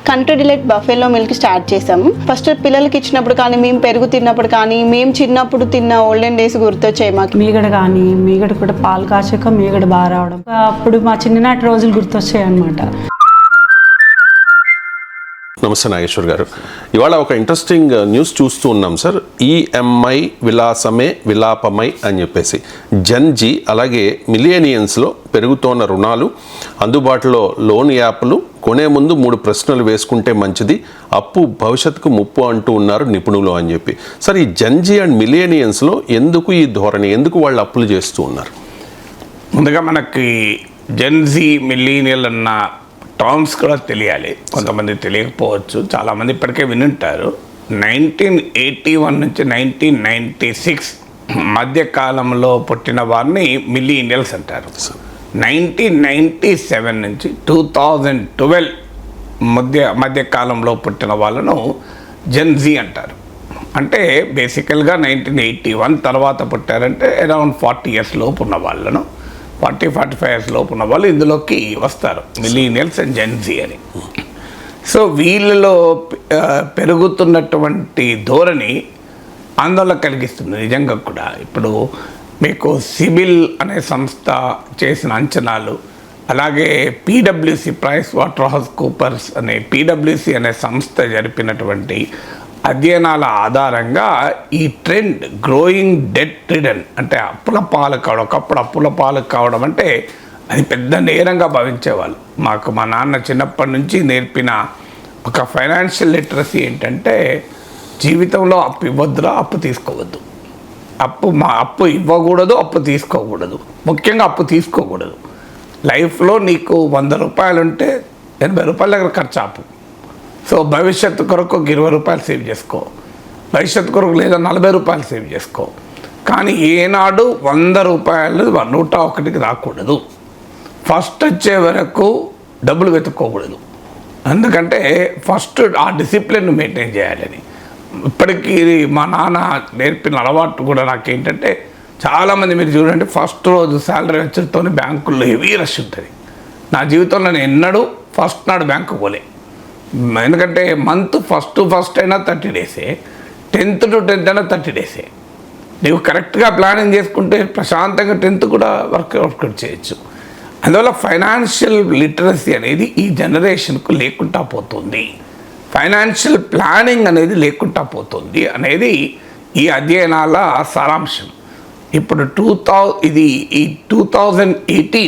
Country delight buffalo milk start చేసాము. First పిల్లలకి ఇచ్చినప్పుడు కానీ, మేము పెరుగు తిన్నప్పుడు కానీ, మేము చిన్నప్పుడు తిన్న ఓల్డెన్ డేస్ గుర్తొచ్చాయి మాకు. మీగడ కూడా పాలు కాచాక మీగడ బాగా రావడం, అప్పుడు మా చిన్ననాటి రోజులు గుర్తొచ్చాయి అన్నమాట. నమస్తే నాగేశ్వర్ గారు, ఇవాళ ఒక ఇంట్రెస్టింగ్ న్యూస్ చూస్తూ ఉన్నాం సార్. ఈఎంఐ విలాసమే విలాపమై అని చెప్పేసి జెన్జీ అలాగే మిలియనియన్స్లో పెరుగుతోన్న రుణాలు, అందుబాటులో లోన్ యాప్లు, కొనే ముందు 3 ప్రశ్నలు వేసుకుంటే మంచిది, అప్పు భవిష్యత్తుకు ముప్పు అంటూ ఉన్నారు నిపుణులు అని చెప్పి. సార్, ఈ జెన్జీ అండ్ మిలియనియన్స్లో ఎందుకు ఈ ధోరణి, ఎందుకు వాళ్ళు అప్పులు చేస్తూ ఉన్నారు? ముందుగా మనకి జెన్జీ మిలీనియల్ అన్న టర్మ్స్ కూడా తెలియాలి. కొంతమంది తెలియకపోవచ్చు, చాలామంది ఇప్పటికే వినుంటారు. 1981 నుంచి 1996 మధ్యకాలంలో పుట్టిన వారిని మిలీనియల్స్ అంటారు. 1997 నుంచి 2012 మధ్యకాలంలో పుట్టిన వాళ్ళను జెన్జీ అంటారు. అంటే బేసికల్గా 1981 తర్వాత పుట్టారంటే అరౌండ్ 40 years లోపు ఉన్న వాళ్ళను, 40-45 years లోపు ఉన్న వాళ్ళు ఇందులోకి వస్తారు, మిలీనియల్స్ అండ్ జెన్జీ అని. సో వీళ్ళలో పెరుగుతున్నటువంటి ధోరణి ఆందోళన కలిగిస్తుంది నిజంగా కూడా. ఇప్పుడు మీకు సిబిల్ అనే సంస్థ చేసిన అంచనాలు, అలాగే పీడబ్ల్యూసి ప్రైస్ వాటర్ హౌస్ కూపర్స్ అనే పీడబ్ల్యూసి అనే సంస్థ జరిపినటువంటి అధ్యయనాల ఆధారంగా ఈ ట్రెండ్ గ్రోయింగ్ డెట్ రిడన్, అంటే అప్పుల పాలు కావడం, ఒకప్పుడు అప్పుల పాలు కావడం అంటే అది పెద్ద నేరంగా భావించేవాళ్ళు. మాకు మా నాన్న చిన్నప్పటి నుంచి నేర్పిన ఒక ఫైనాన్షియల్ లిటరసీ ఏంటంటే, జీవితంలో అప్పు ఇవ్వద్దురా, అప్పు తీసుకోవద్దు, అప్పు ఇవ్వకూడదు, అప్పు తీసుకోకూడదు, ముఖ్యంగా అప్పు తీసుకోకూడదు. లైఫ్లో నీకు 100 రూపాయలు ఉంటే 80 రూపాయల దగ్గర ఖర్చు ఆపు. సో భవిష్యత్తు కొరకు 20 రూపాయలు సేవ్ చేసుకో, భవిష్యత్తు కొరకు లేదా 40 రూపాయలు సేవ్ చేసుకో. కానీ ఏనాడు 100 రూపాయలు 101కి రాకూడదు. ఫస్ట్ వచ్చే వరకు డబ్బులు వెతుక్కోకూడదు, ఎందుకంటే ఫస్ట్ ఆ డిసిప్లిన్ మెయింటైన్ చేయాలని. ఇప్పటికీ మా నాన్న నేర్పిన అలవాటు కూడా నాకేంటంటే, చాలామంది మీరు చూడండి, ఫస్ట్ రోజు శాలరీ వచ్చేతో బ్యాంకుల్లో హెవీ రష్ ఉంటుంది. నా జీవితంలో నేను ఎన్నడూ ఫస్ట్ నాడు బ్యాంకు పోలే. ఎందుకంటే మంత్ ఫస్ట్ అయినా 30 డేసే, 10th to 10th అయినా 30 డేసే. నీవు కరెక్ట్గా ప్లానింగ్ చేసుకుంటే ప్రశాంతంగా 10th కూడా వర్కౌట్ చేయొచ్చు. అందువల్ల ఫైనాన్షియల్ లిటరసీ అనేది ఈ జనరేషన్కు లేకుండా పోతుంది, ఫైనాన్షియల్ ప్లానింగ్ అనేది లేకుండా పోతుంది అనేది ఈ అధ్యయనాల సారాంశం. ఇప్పుడు 2018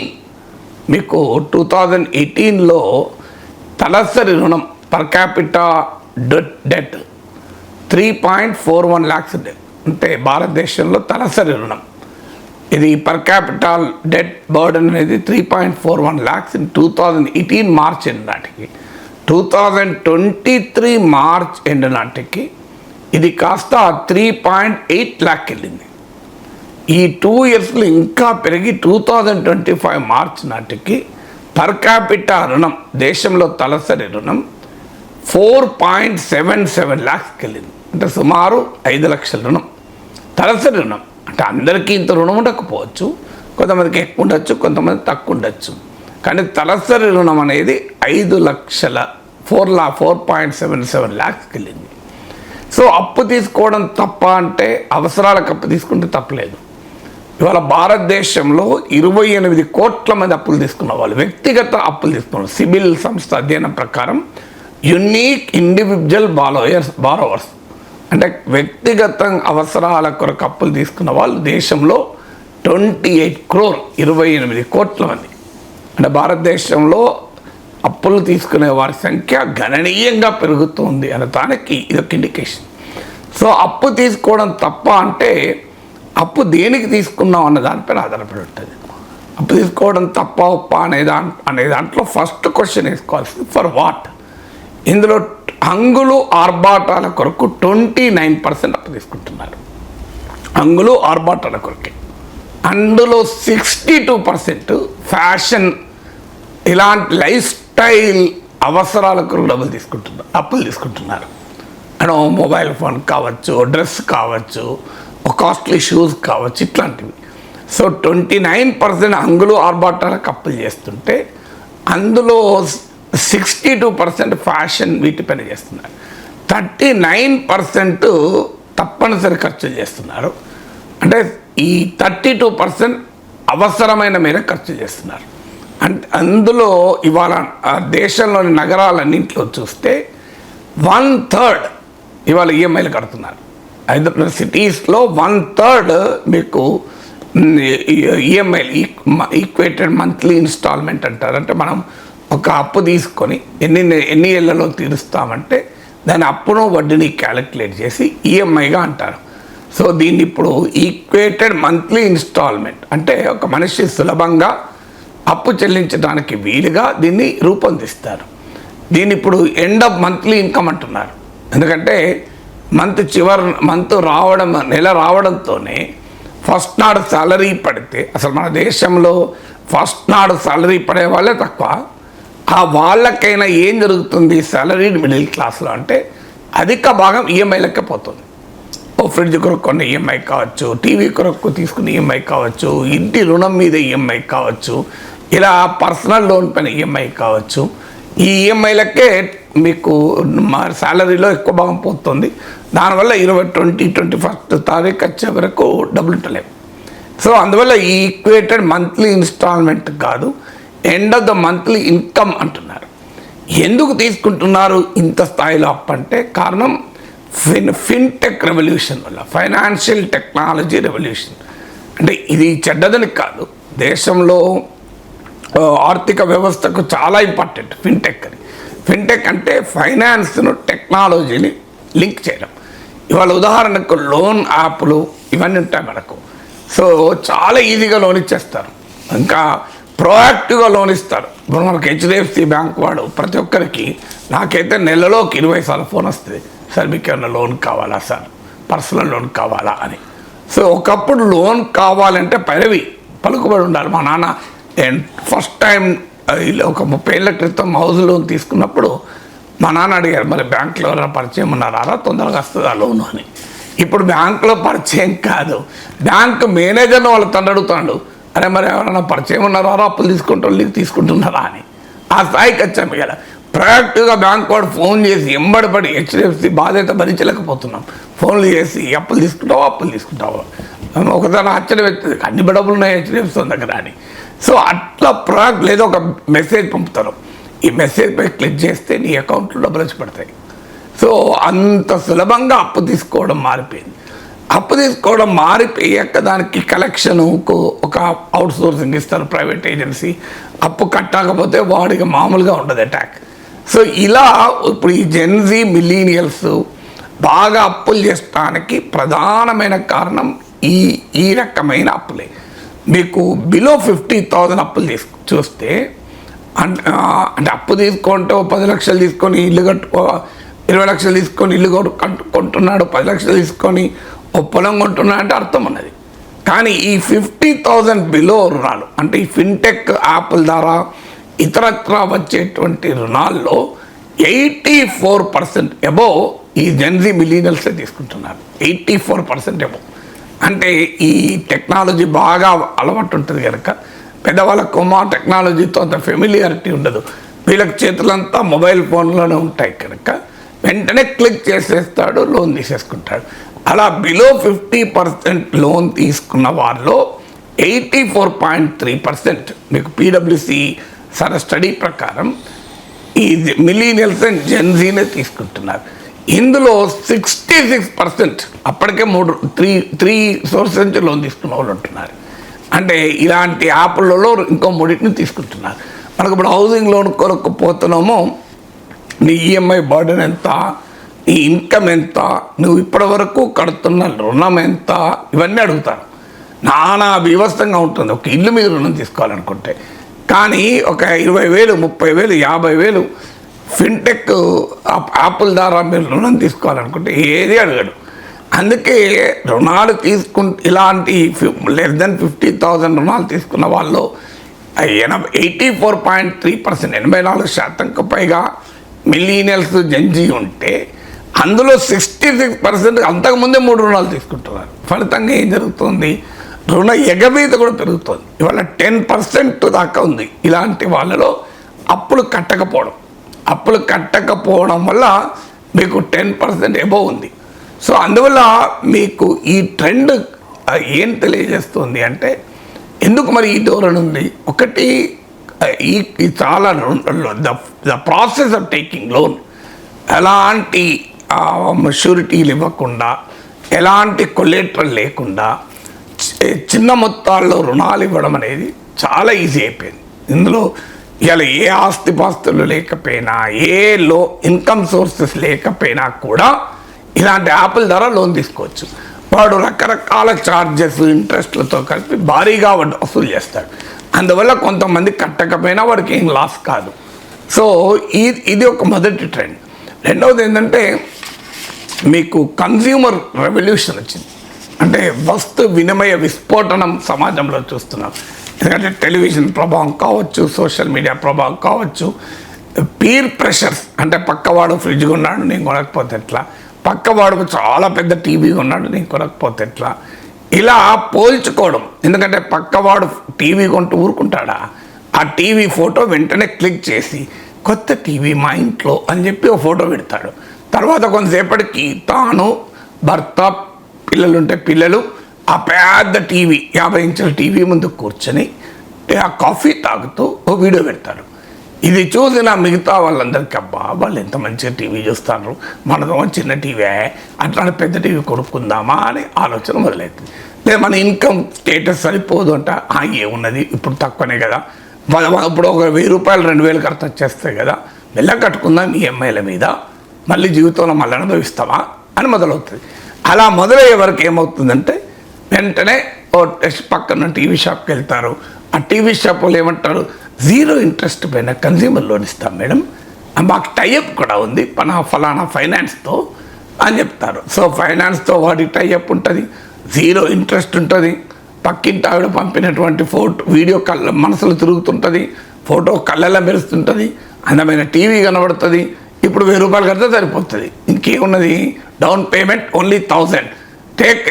మీకు 2018లో తలసరి రుణం పర్ క్యాపిటా డెట్ 3.41 lakhs అంటే భారతదేశంలో తలసరి రుణం, ఇది పర్ క్యాపిటల్ డెట్ బర్డన్ అనేది 3.41 lakhs ఇన్ 2018 మార్చ్ ఎండ్ నాటికి. 2023 మార్చ్ ఎండ్ నాటికి ఇది కాస్త 3.8 lakh వెళ్ళింది. ఈ 2 yearsలో ఇంకా పెరిగి 2025 మార్చ్ నాటికి పర్ క్యాపిటా రుణం, దేశంలో తలసరి రుణం 4.77 lakhsకి వెళ్ళింది. అంటే సుమారు 5 లక్షల రుణం, తలసరి రుణం. అంటే అందరికీ ఇంత రుణం ఉండకపోవచ్చు, కొంతమందికి ఎక్కువ ఉండొచ్చు, కొంతమంది తక్కువ ఉండొచ్చు. కానీ తలసరి రుణం అనేది 5 లక్షల 4.77 lakhsకి వెళ్ళింది. సో అప్పు తీసుకోవడం తప్ప అంటే, అవసరాలకు అప్పు తీసుకుంటే తప్పలేదు. ఇవాళ భారతదేశంలో 28 కోట్ల మంది అప్పులు తీసుకున్న వాళ్ళు, వ్యక్తిగత అప్పులు తీసుకున్నారు. సిబిల్ సంస్థ అధ్యయనం ప్రకారం యునీక్ ఇండివిజువల్ బారోవర్స్ అంటే వ్యక్తిగత అవసరాల కొరకు అప్పులు తీసుకున్న వాళ్ళు దేశంలో 28 crore, 28 కోట్ల మంది. అంటే భారతదేశంలో అప్పులు తీసుకునే వారి సంఖ్య గణనీయంగా పెరుగుతుంది అనటానికి ఇదొక ఇండికేషన్. సో అప్పు తీసుకోవడం తప్ప అంటే, అప్పు దేనికి తీసుకున్నాం అన్న దానిపైన ఆధారపడి ఉంటుంది. అప్పు తీసుకోవడం తప్ప ఒప్ప అనే దాంట్లో ఫస్ట్ క్వశ్చన్ వేసుకోవాల్సింది ఫర్ వాట్. ఇందులో హంగులు ఆర్భాటాల కొరకు 29% అప్పు తీసుకుంటున్నారు, హంగులు ఆర్భాటాల కొరకే. అందులో 62% ఫ్యాషన్, ఇలాంటి లైఫ్ స్టైల్ అవసరాల కొరకు అప్పులు తీసుకుంటున్నారు. అండ్ మొబైల్ ఫోన్ కావచ్చు, డ్రెస్ కావచ్చు, కాస్ట్లీ షూస్ కావచ్చు, ఇట్లాంటివి. సో 29% హంగులు ఆర్భాటాలకు అప్పులు చేస్తుంటే, అందులో 62% ఫ్యాషన్ వీటిపైన చేస్తున్నారు. 39% తప్పనిసరి ఖర్చులు చేస్తున్నారు. అంటే ఈ 32% అవసరమైన మేర ఖర్చు చేస్తున్నారు. అంటే అందులో ఇవాళ దేశంలోని నగరాలన్నింటిలో చూస్తే 1/3 ఇవాళ ఈఎంఐలు కడుతున్నారు. హైదరాబాద్ సిటీస్లో 1/3 మీకు ఈఎంఐలు ఈక్వేటెడ్ మంత్లీ ఇన్స్టాల్మెంట్ అంటారు. అంటే మనం ఒక అప్పు తీసుకొని ఎన్ని ఏళ్లలో తీరుస్తామంటే దాని అప్పును వడ్డీని క్యాలిక్యులేట్ చేసి ఈఎంఐగా అంటారు. సో దీన్ని ఇప్పుడు ఈక్వేటెడ్ మంత్లీ ఇన్స్టాల్మెంట్ అంటే ఒక మనిషి సులభంగా అప్పు చెల్లించడానికి వీలుగా దీన్ని రూపొందిస్తారు. దీన్ని ఇప్పుడు ఎండ్ ఆఫ్ మంత్లీ ఇన్కమ్ అంటున్నారు. ఎందుకంటే నెల రావడంతోనే ఫస్ట్ నాడు సాలరీ పడితే, అసలు మన దేశంలో ఫస్ట్ నాడు సాలరీ పడే వాళ్ళే తక్కువ. ఆ వాళ్ళకైనా ఏం జరుగుతుంది సాలరీ మిడిల్ క్లాస్లో అంటే అధిక భాగం ఈఎంఐలకే పోతుంది. ఓ ఫ్రిడ్జ్ కొరకు కొన్ని ఈఎంఐ కావచ్చు, టీవీ కొరకు తీసుకున్న ఈఎంఐ కావచ్చు, ఇంటి రుణం మీద ఈఎంఐ కావచ్చు, ఇలా పర్సనల్ లోన్ పైన ఈఎంఐ కావచ్చు. ఈ ఈఎంఐలకే మీకు మా శాలరీలో ఎక్కువ భాగం పోతుంది. దానివల్ల 21 తారీఖు వచ్చే వరకు డబ్బులు ఇట్టలేము. సో అందువల్ల ఈ ఈక్వేటెడ్ మంత్లీ ఇన్స్టాల్మెంట్ కాదు, end of the monthly income అంటున్నారు. ఎందుకు తీసుకుంటున్నారు ఇంత స్థాయిలో అప్ అంటే కారణం ఫిన్టెక్ రెవల్యూషన్ వల్ల, ఫైనాన్షియల్ టెక్నాలజీ రెవల్యూషన్. అంటే ఇది చెడ్డదని కాదు, దేశంలో ఆర్థిక వ్యవస్థకు చాలా ఇంపార్టెంట్ ఫిన్టెక్ అని. ఫిన్టెక్ అంటే ఫైనాన్స్ను టెక్నాలజీని లింక్ చేయడం. ఇవాళ ఉదాహరణకు లోన్ యాప్లు ఇవన్నీ ఉంటాయి మనకు. సో చాలా ఈజీగా లోన్ ఇచ్చేస్తారు, ఇంకా ప్రోయాక్టివ్గా లోన్ ఇస్తారు. ఇప్పుడు మనకు హెచ్డిఎఫ్సి బ్యాంక్ వాడు ప్రతి ఒక్కరికి, నాకైతే నెలలోకి 20 సార్లు ఫోన్ వస్తుంది, సార్ మీకు ఏమన్నా లోన్ కావాలా సార్, పర్సనల్ లోన్ కావాలా అని. సో ఒకప్పుడు లోన్ కావాలంటే పలుకుబడి ఉండాలి. మా నాన్న ఫస్ట్ టైం ఒక 30 ఏళ్ల క్రితం హౌస్ లోన్ తీసుకున్నప్పుడు మా నాన్న అడిగారు, మరి బ్యాంకులో ఎవరైనా పరిచయం ఉన్నారా, తొందరగా వస్తుందా లోను అని. ఇప్పుడు బ్యాంకులో పరిచయం కాదు, బ్యాంకు మేనేజర్ని వాళ్ళ తండ్రి అడుగుతాడు, అరే మరి ఎవరైనా పరిచయం ఉన్నారా, అప్పులు తీసుకుంటున్నారా అని. ఆ స్థాయికి వచ్చాము. ఇలా ప్రొయాక్టివ్గా బ్యాంక్ వాడు ఫోన్ చేసి ఎంబడిపడి హెచ్డిఎఫ్సి బాధ్యత భరించలేకపోతున్నాం, ఫోన్లు చేసి అప్పులు తీసుకుంటావా ఒకసారి ఆశ్చర్యం అవుతుంది, అన్ని డబ్బులు ఉన్నాయి హెచ్డిఎఫ్సి దగ్గర అని. సో అట్లా ప్రొయాక్ట్ లేదా ఒక మెసేజ్ పంపుతారు, ఈ మెసేజ్పై క్లిక్ చేస్తే నీ అకౌంట్లో డబ్బులు వచ్చి పడతాయి. సో అంత సులభంగా అప్పు తీసుకోవడం మారిపోయింది. అప్పు తీసుకోవడం మారిపోయాక దానికి కలెక్షన్కు ఒక అవుట్ సోర్సింగ్ ఇస్తారు ప్రైవేట్ ఏజెన్సీ, అప్పు కట్టకపోతే వాడికి మామూలుగా ఉండదు అటాక్. సో ఇలా ఇప్పుడు ఈ జెన్జీ మిలీనియల్స్ బాగా అప్పులు చేసడానికి ప్రధానమైన కారణం ఈ రకమైన అప్పులే. మీకు బిలో 50,000 అప్పులు చూస్తే అంటే అప్పు తీసుకుంటే 10 లక్షలు తీసుకొని ఇల్లు 20 లక్షలు తీసుకొని ఇల్లు కొంటున్నాడు, 10 లక్షలు తీసుకొని ఓ పొలం కొంటున్నాడు అంటే అర్థం ఉన్నది. కానీ ఈ 50,000 బిలో రుణాలు అంటే ఈ ఫిన్టెక్ యాప్ల ద్వారా ఇతరత్ర వచ్చేటువంటి రుణాల్లో 84% అబోవ్ ఈ జెన్జీ మిలీనియల్సే తీసుకుంటున్నారు. 84% అబోవ్. అంటే ఈ టెక్నాలజీ బాగా అలవాటు ఉంటుంది కనుక పెద్దవాళ్ళకు మా టెక్నాలజీతో అంత ఫెమిలియారిటీ ఉండదు, వీళ్ళకి చేతులంతా మొబైల్ ఫోన్లోనే ఉంటాయి కనుక వెంటనే క్లిక్ చేసేస్తాడు, లోన్ తీసేసుకుంటాడు. అలా బిలో 50% లోన్ తీసుకున్న వారిలో 84.3% మీకు పీడబ్ల్యూసీ స్టడీ ప్రకారం ఈ మిలీనియల్స్ అండ్ జెన్జీనే తీసుకుంటున్నారు. ఇందులో 66% అప్పటికే 3 సోర్సెస్ నుంచి లోన్ తీసుకున్న వాళ్ళు ఉంటున్నారు. అంటే ఇలాంటి యాప్లలో ఇంకో 3 తీసుకుంటున్నారు. మనకు ఇప్పుడు హౌసింగ్ లోన్ కొరకు పోతున్నామో నీ ఈఎంఐ బర్డెన్ ఎంత, నీ ఇన్కమ్ ఎంత, నువ్వు ఇప్పటి వరకు కడుతున్న రుణం ఎంత, ఇవన్నీ అడుగుతారు. నానా బీభత్సంగా ఉంటుంది ఒక ఇల్లు మీద రుణం తీసుకోవాలనుకుంటే. కానీ ఒక 20,000, 30,000, 50,000 ఫిన్టెక్ యాప్ల ద్వారా మీరు రుణం తీసుకోవాలనుకుంటే ఏది అడగడు. అందుకే రుణాలు ఇలాంటి లెస్ దెన్ 50,000 రుణాలు తీసుకున్న వాళ్ళు 84.3% 84% పైగా మిలీనియల్స్ జెన్జీ ఉంటే అందులో 66% అంతకుముందే 3 రుణాలు తీసుకుంటున్నారు. ఫలితంగా ఏం జరుగుతుంది, రుణ ఎగబీత కూడా పెరుగుతుంది. ఇవాళ 10% దాకా ఉంది ఇలాంటి వాళ్ళలో అప్పులు కట్టకపోవడం. అప్పులు కట్టకపోవడం వల్ల మీకు 10% అబోవ్ ఉంది. సో అందువల్ల మీకు ఈ ట్రెండ్ ఏం తెలియజేస్తుంది అంటే ఎందుకు మరి ఈ ధోరణి ఉంది? ఒకటి ఈ చాలా the process of taking loan, ఎలాంటి ష్యూరిటీలు ఇవ్వకుండా, ఎలాంటి కొలేటరల్ లేకుండా చిన్న మొత్తాల్లో రుణాలు ఇవ్వడం అనేది చాలా ఈజీ అయిపోయింది. ఇందులో ఇలా ఏ ఆస్తిపాస్తులు లేకపోయినా, ఏ ఇన్కమ్ సోర్సెస్ లేకపోయినా కూడా ఇలాంటి యాప్ల ద్వారా లోన్ తీసుకోవచ్చు. వాడు రకరకాల ఛార్జెస్, ఇంట్రెస్ట్లతో కలిపి భారీగా వాడు వసూలు చేస్తాడు. అందువల్ల కొంతమంది కట్టకపోయినా వాడికి ఏం లాస్ కాదు. సో ఇది ఒక మొదటి ట్రెండ్. రెండవది ఏంటంటే మీకు కన్జ్యూమర్ రెవల్యూషన్ వచ్చింది. అంటే వస్తు వినిమయ విస్ఫోటనం సమాజంలో చూస్తున్నాం. ఎందుకంటే టెలివిజన్ ప్రభావం కావచ్చు, సోషల్ మీడియా ప్రభావం కావచ్చు, పీర్ ప్రెషర్స్, అంటే పక్కవాడు ఫ్రిడ్జ్ కొన్నాడు నేను కొనకపోతే ఎట్లా, పక్కవాడు చాలా పెద్ద టీవీ కొన్నాడు నేను కొనకపోతే ఎట్లా, ఇలా పోల్చుకోవడం. ఎందుకంటే పక్కవాడు టీవీ కొంటూ ఊరుకుంటాడా? ఆ టీవీ ఫోటో వెంటనే క్లిక్ చేసి కొత్త టీవీ మా ఇంట్లో అని చెప్పి ఒక ఫోటో పెడతాడు. తర్వాత కొంతసేపటికి తాను, భర్త, పిల్లలుంటే పిల్లలు ఆ పెద్ద టీవీ 50 ఇంచుల టీవీ ముందు కూర్చొని ఆ కాఫీ తాగుతూ ఓ వీడియో పెడతారు. ఇది చూసిన మిగతా వాళ్ళందరికీ అబ్బా వాళ్ళు ఎంత మంచిగా టీవీ చూస్తారు, మనదో చిన్న టీవీ, అట్లాంటి పెద్ద టీవీ కొనుక్కుందామా అని ఆలోచన మొదలవుతుంది. లేదా మన ఇన్కమ్ స్టేటస్ సరిపోదు అంట, ఏమున్నది ఇప్పుడు తక్కువనే కదా, ఇప్పుడు ఒక 1000 రూపాయలు 2000 ఖర్చు వచ్చేస్తాయి కదా, మెల్ల కట్టుకుందాం ఈఎంఐల మీద, మళ్ళీ జీవితంలో మళ్ళీ అనుభవిస్తామా అని మొదలవుతుంది. అలా మొదలయ్యే వరకు ఏమవుతుందంటే వెంటనే పక్కన టీవీ షాప్కి వెళ్తారు. ఆ టీవీ షాప్ వాళ్ళు ఏమంటారు, 0 ఇంట్రెస్ట్ పైన కన్జ్యూమర్ లోన్ ఇస్తాం మేడం, మాకు టైఅప్ కూడా ఉంది ఫలానా ఫైనాన్స్తో అని చెప్తారు. సో ఫైనాన్స్తో వాడికి టైఅప్ ఉంటుంది, 0 ఇంట్రెస్ట్ ఉంటుంది. పక్కింటి ఆవిడ పంపినటువంటి వీడియో మనసులో తిరుగుతుంటుంది, ఫోటో కళ్ళల్లో మెరుస్తుంటుంది, అందమైన టీవీ కనబడుతుంది. ఇప్పుడు 1000 రూపాయలు కడితే సరిపోతుంది. ఇంకేమున్నది, down payment only 1000, take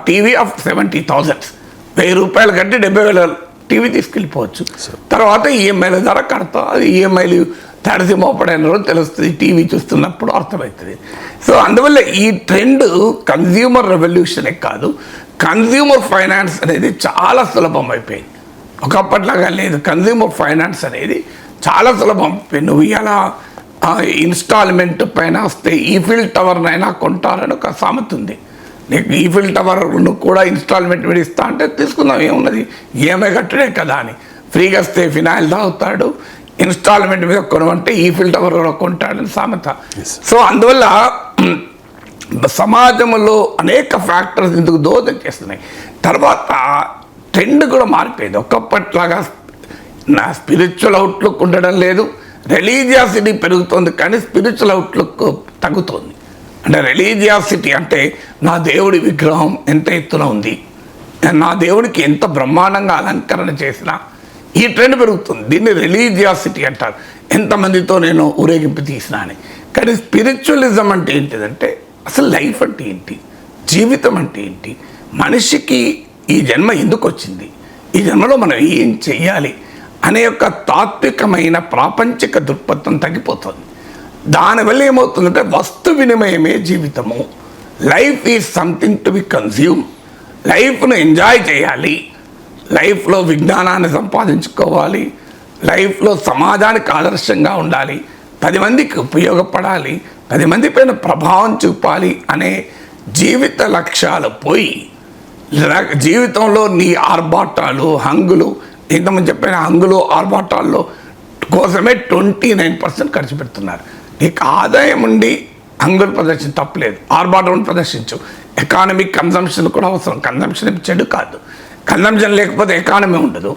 TV of 70,000. 1000 రూపాయలు కట్టి 70,000 టీవీ తీసుకెళ్ళిపోవచ్చు. తర్వాత ఈఎంఐల ద్వారా కడతాం. అది ఈఎంఐలు తడిసి మోపడైన రోజు తెలుస్తుంది, టీవీ చూస్తున్నప్పుడు అర్థమవుతుంది. సో అందువల్ల ఈ ట్రెండ్ కన్జ్యూమర్ రెవల్యూషనే కాదు, కన్జ్యూమర్ ఫైనాన్స్ అనేది చాలా సులభం అయిపోయింది. ఒకప్పటిలాగా లేదు. కన్జ్యూమర్ ఫైనాన్స్ అనేది చాలా సులభం అయిపోయింది. నువ్వు ఇలా ఇన్స్టాల్మెంట్ పైన వస్తే ఈఫిల్ టవర్నైనా కొంటారని ఒక సామెత ఉంది. నీకు ఈఫిల్ టవర్ను కూడా ఇన్స్టాల్మెంట్ మీద ఇస్తా అంటే తీసుకుందాం, ఏమున్నది, ఈఎంఐ కట్టడే కదా అని. ఫ్రీగా వస్తే ఫినాయిల్ తాగుతాడు, ఇన్స్టాల్మెంట్ మీద కొనమంటే ఈఫిల్ టవర్ కూడా కొంటాడని సామెత. సో అందువల్ల సమాజంలో అనేక ఫ్యాక్టర్స్ ఇందుకు దోహదం చేస్తున్నాయి. తర్వాత ట్రెండ్ కూడా మారిపోయింది. ఒకప్పట్లాగా నా స్పిరిచువల్ అవుట్లుక్ ఉండడం లేదు, రిలీజియాసిటీ పెరుగుతుంది కానీ స్పిరిచువల్ అవుట్లుక్ తగ్గుతుంది. అంటే రిలీజియాసిటీ అంటే నా దేవుడి విగ్రహం ఎంత ఎత్తున ఉంది, నా దేవుడికి ఎంత బ్రహ్మాండంగా అలంకరణ చేసినా, ఈ ట్రెండ్ పెరుగుతుంది. దీన్ని రిలీజియాసిటీ అంటారు. ఎంతమందితో నేను ఊరేగింపు తీసినా అని. కానీ స్పిరిచువలిజం అంటే ఏంటిదంటే అసలు లైఫ్ అంటే ఏంటి, జీవితం అంటే ఏంటి, మనిషికి ఈ జన్మ ఎందుకు వచ్చింది, ఈ జన్మలో మనం ఏం చెయ్యాలి అనే యొక్క తాత్వికమైన ప్రాపంచిక దృక్పథం తగ్గిపోతుంది. దానివల్ల ఏమవుతుందంటే వస్తు వినిమయమే జీవితము. Life is something to be consume. లైఫ్ను ఎంజాయ్ చేయాలి, లైఫ్లో విజ్ఞానాన్ని సంపాదించుకోవాలి, లైఫ్లో సమాజానికి ఆదర్శంగా ఉండాలి, 10 మందికి ఉపయోగపడాలి, 10 మంది పైన ప్రభావం చూపాలి అనే జీవిత లక్ష్యాలు పోయి జీవితంలో నీ ఆర్భాటాలు, హంగులు, ఇంతమంది చెప్పిన హంగులు ఆర్భాటాల్లో కోసమే 29% ఖర్చు పెడుతున్నారు. నీకు ఆదాయం ఉండి హంగులు ప్రదర్శన తప్పలేదు, ఆర్భాటం ప్రదర్శించు. ఎకానమిక్ కన్జంప్షన్ కూడా అవసరం. కన్జంప్షన్ చెడు కాదు, కన్జంప్షన్ లేకపోతే ఎకానమీ ఉండదు.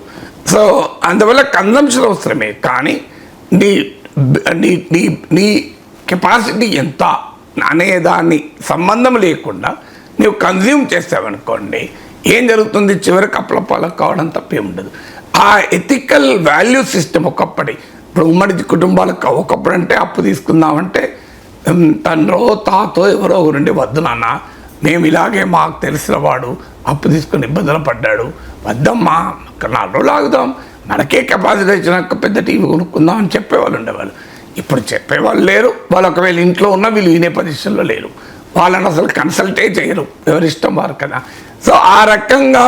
సో అందువల్ల కన్జంప్షన్ అవసరమే, కానీ నీ నీ నీ నీ కెపాసిటీ ఎంత అనేదాన్ని సంబంధం లేకుండా నువ్వు కన్జ్యూమ్ చేసావనుకోండి, ఏం జరుగుతుంది, చివరికి అప్లపాలకు కావడం తప్పే ఉండదు. ఆ ఎథికల్ వాల్యూ సిస్టమ్ ఒకప్పటి, ఇప్పుడు ఉమ్మడి కుటుంబాలకు ఒకప్పుడు అంటే అప్పు తీసుకుందామంటే తండ్రో తాతో ఎవరో ఒకరుండి, వద్దు నాన్న మేము ఇలాగే మాకు తెలిసిన వాడు అప్పు తీసుకుని ఇబ్బందులు పడ్డాడు, వద్దమ్మా 4 రోజులు ఆగుదాం, మనకే కెపాసిటీ వచ్చినాక పెద్ద టీవీ కొనుక్కుందాం అని చెప్పేవాళ్ళు ఉండేవాళ్ళు. ఇప్పుడు చెప్పేవాళ్ళు లేరు. వాళ్ళు ఒకవేళ ఇంట్లో ఉన్న వీళ్ళు వినే పొజిషన్లో లేరు. వాళ్ళని అసలు కన్సల్టే చేయరు, ఎవరిష్టం వారు కదా. సో ఆ రకంగా